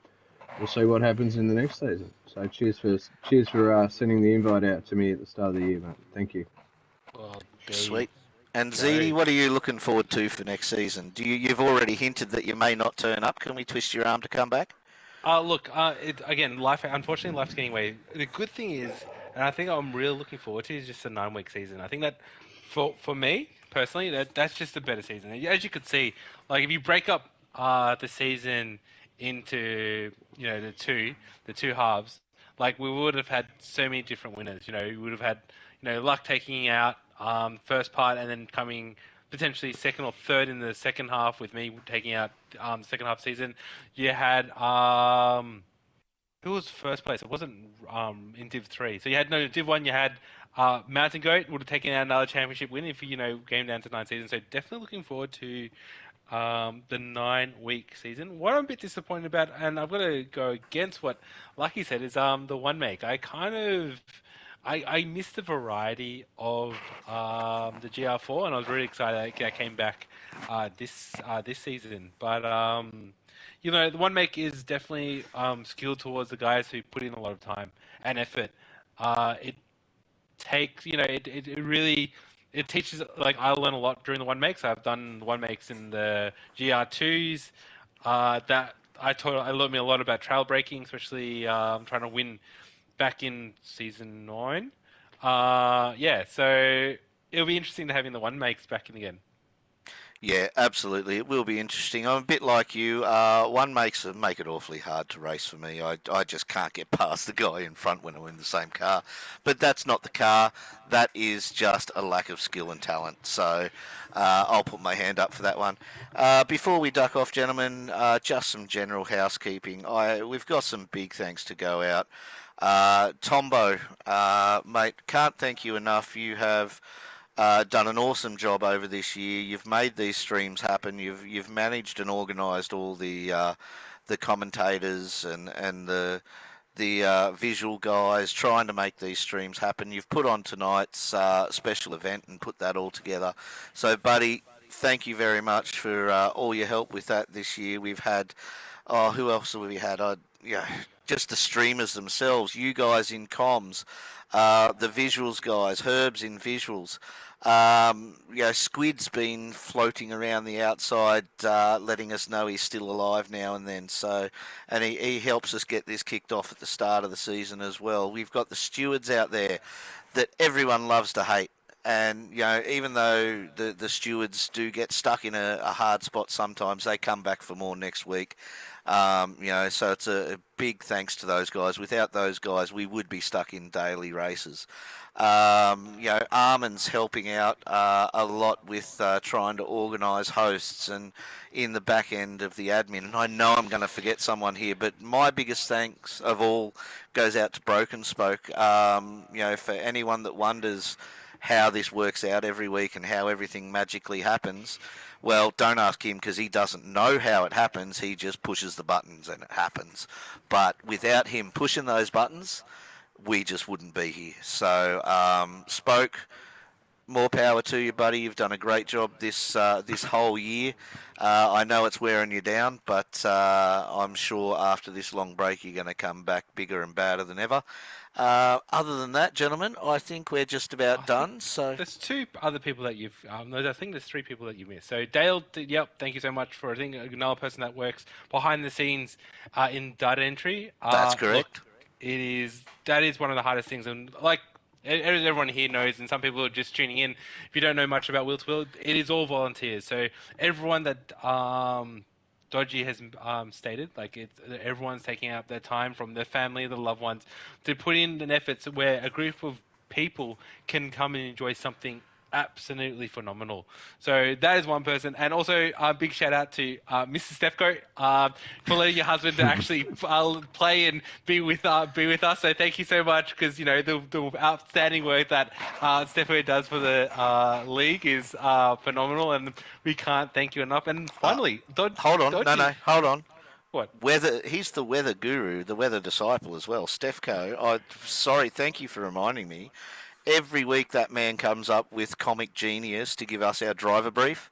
[SPEAKER 7] we'll see what happens in the next season. So cheers for sending the invite out to me at the start of the year, mate. Thank you.
[SPEAKER 4] Well,
[SPEAKER 3] Sweet. And Zeddy, what are you looking forward to for next season? You've already hinted that you may not turn up. Can we twist your arm to come back?
[SPEAKER 4] Look, again, life. Unfortunately, life's getting away. The good thing is, and I think I'm really looking forward to, is just a 9-week season. I think that, for me personally, that's just a better season. As you could see, like if you break up the season into the two halves, like we would have had so many different winners. We would have had luck taking out first part and then coming potentially second or third in the second half with me taking out second half season. You had who was first place? It wasn't in Div 3. So you had no Div 1. You had Mountain Goat would have taken out another championship win if game down to 9 seasons. So definitely looking forward to the 9-week season. What I'm a bit disappointed about, and I've got to go against what Lucky said, is the one make. I missed the variety of the GR4, and I was really excited that came back this season. But the one make is definitely skewed towards the guys who put in a lot of time and effort. It takes, it really it teaches. Like I learn a lot during the one makes. I've done one makes in the GR2s. That I learned me a lot about trail braking, especially trying to win back in season 9. Yeah, so it'll be interesting to having the one makes back in again.
[SPEAKER 3] Yeah, absolutely. It will be interesting. I'm a bit like you. One makes it make it awfully hard to race for me. I just can't get past the guy in front when we're in the same car. But that's not the car. That is just a lack of skill and talent. So I'll put my hand up for that one. Before we duck off, gentlemen, just some general housekeeping. We've got some big thanks to go out. Tombo, mate, can't thank you enough. You have done an awesome job over this year. You've made these streams happen. You've managed and organised all the commentators and the visual guys trying to make these streams happen. You've put on tonight's special event and put that all together. So, buddy, thank you very much for all your help with that this year. We've had, who else have we had? Just the streamers themselves, you guys in comms, the visuals guys, Herb's in visuals. Squid's been floating around the outside, letting us know he's still alive now and then. So, and he helps us get this kicked off at the start of the season as well. We've got the stewards out there that everyone loves to hate. And even though the stewards do get stuck in a hard spot sometimes, they come back for more next week. So it's a big thanks to those guys. Without those guys, we would be stuck in daily races. Armin's helping out a lot with trying to organise hosts and in the back end of the admin. And I know I'm going to forget someone here, but my biggest thanks of all goes out to Broken Spoke. For anyone that wonders how this works out every week and how everything magically happens, well, don't ask him because he doesn't know how it happens. He just pushes the buttons and it happens. But without him pushing those buttons, we just wouldn't be here. So, Spoke, more power to you, buddy. You've done a great job this whole year. I know it's wearing you down, but I'm sure after this long break you're going to come back bigger and badder than ever. Other than that, gentlemen, I think we're just about done. So
[SPEAKER 4] there's two other people that you've. I think there's three people that you missed. So Dale, yep, thank you so much for. I think another person that works behind the scenes in data entry.
[SPEAKER 3] That's correct.
[SPEAKER 4] Look, that is one of the hardest things, and like as everyone here knows, and some people are just tuning in. If you don't know much about Will to Will, it is all volunteers. So everyone that Dodgy has stated, like everyone's taking out their time from their family, the loved ones, to put in an effort where a group of people can come and enjoy something absolutely phenomenal. So that is one person, and also a big shout out to Mr. Stefko for letting your husband to actually play and be with us. So thank you so much, because the outstanding work that Stefko does for the league is phenomenal, and we can't thank you enough. And finally,
[SPEAKER 3] hold on, no, hold on.
[SPEAKER 4] What?
[SPEAKER 3] He's the weather guru, the weather disciple as well, Stefko. Sorry, thank you for reminding me. Every week that man comes up with comic genius to give us our driver brief,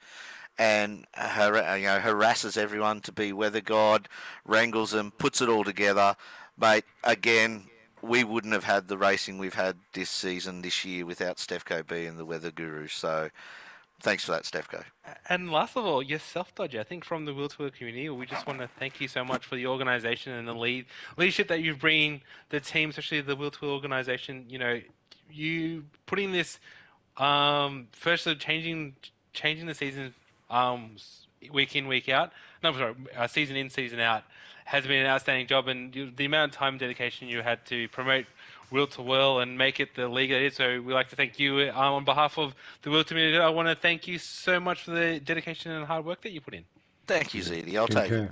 [SPEAKER 3] and harasses everyone to be weather god, wrangles them, puts it all together. Mate, again, we wouldn't have had the racing we've had this year, without Stefko being the weather guru. So thanks for that, Stefko.
[SPEAKER 4] And last of all, yourself, Dodger. I think from the Will to Will community, we just want to thank you so much for the organisation and the leadership that you've bringing the team, especially the Will to Will organisation. You putting this, firstly changing the season, week in, week out. No, sorry, season in, season out, has been an outstanding job, and the amount of time and dedication you had to promote Will to Will and make it the league that it is. So we'd like to thank you on behalf of the Will community. I want to thank you so much for the dedication and hard work that you put in.
[SPEAKER 3] Thank you, ZD. I'll take it.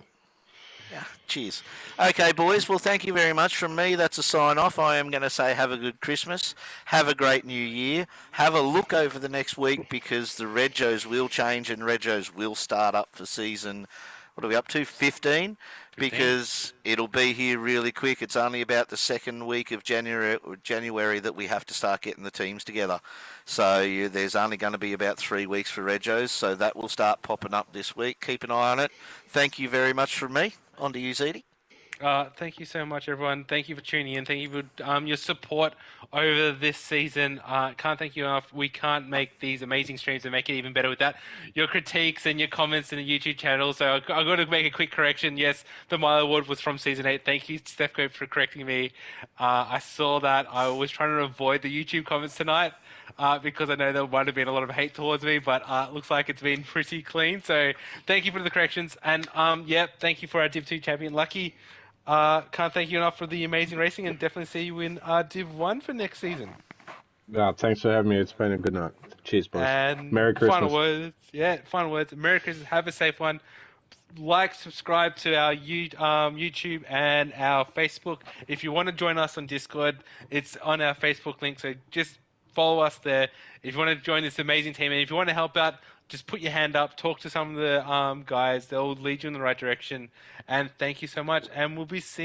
[SPEAKER 3] Yeah, cheers. Okay, boys. Well, thank you very much from me. That's a sign off. I am going to say have a good Christmas. Have a great new year. Have a look over the next week, because the Regos will change and Regos will start up for season, what are we up to, 15? Because it'll be here really quick. It's only about the second week of January that we have to start getting the teams together. So there's only going to be about 3 weeks for Regos, so that will start popping up this week. Keep an eye on it. Thank you very much from me. On to you, Zeddy.
[SPEAKER 4] Thank you so much, everyone. Thank you for tuning in. Thank you for your support over this season. Can't thank you enough. We can't make these amazing streams and make it even better without your critiques and your comments in the YouTube channel. So I've got to make a quick correction. Yes, the Mile Award was from Season 8. Thank you, Stefko, for correcting me. I saw that. I was trying to avoid the YouTube comments tonight because I know there might have been a lot of hate towards me, but it looks like it's been pretty clean. So thank you for the corrections. And, thank you for our Div 2 champion, Lucky. Can't thank you enough for the amazing racing, and definitely see you in Div 1 for next season.
[SPEAKER 7] No, thanks for having me. It's been a good night. Cheers, boys.
[SPEAKER 4] And
[SPEAKER 7] Merry Christmas.
[SPEAKER 4] Final words. Merry Christmas. Have a safe one. Like, subscribe to our YouTube and our Facebook. If you want to join us on Discord, it's on our Facebook link. So just follow us there. If you want to join this amazing team, and if you want to help out, just put your hand up, talk to some of the guys. They'll lead you in the right direction. And thank you so much. And we'll be seeing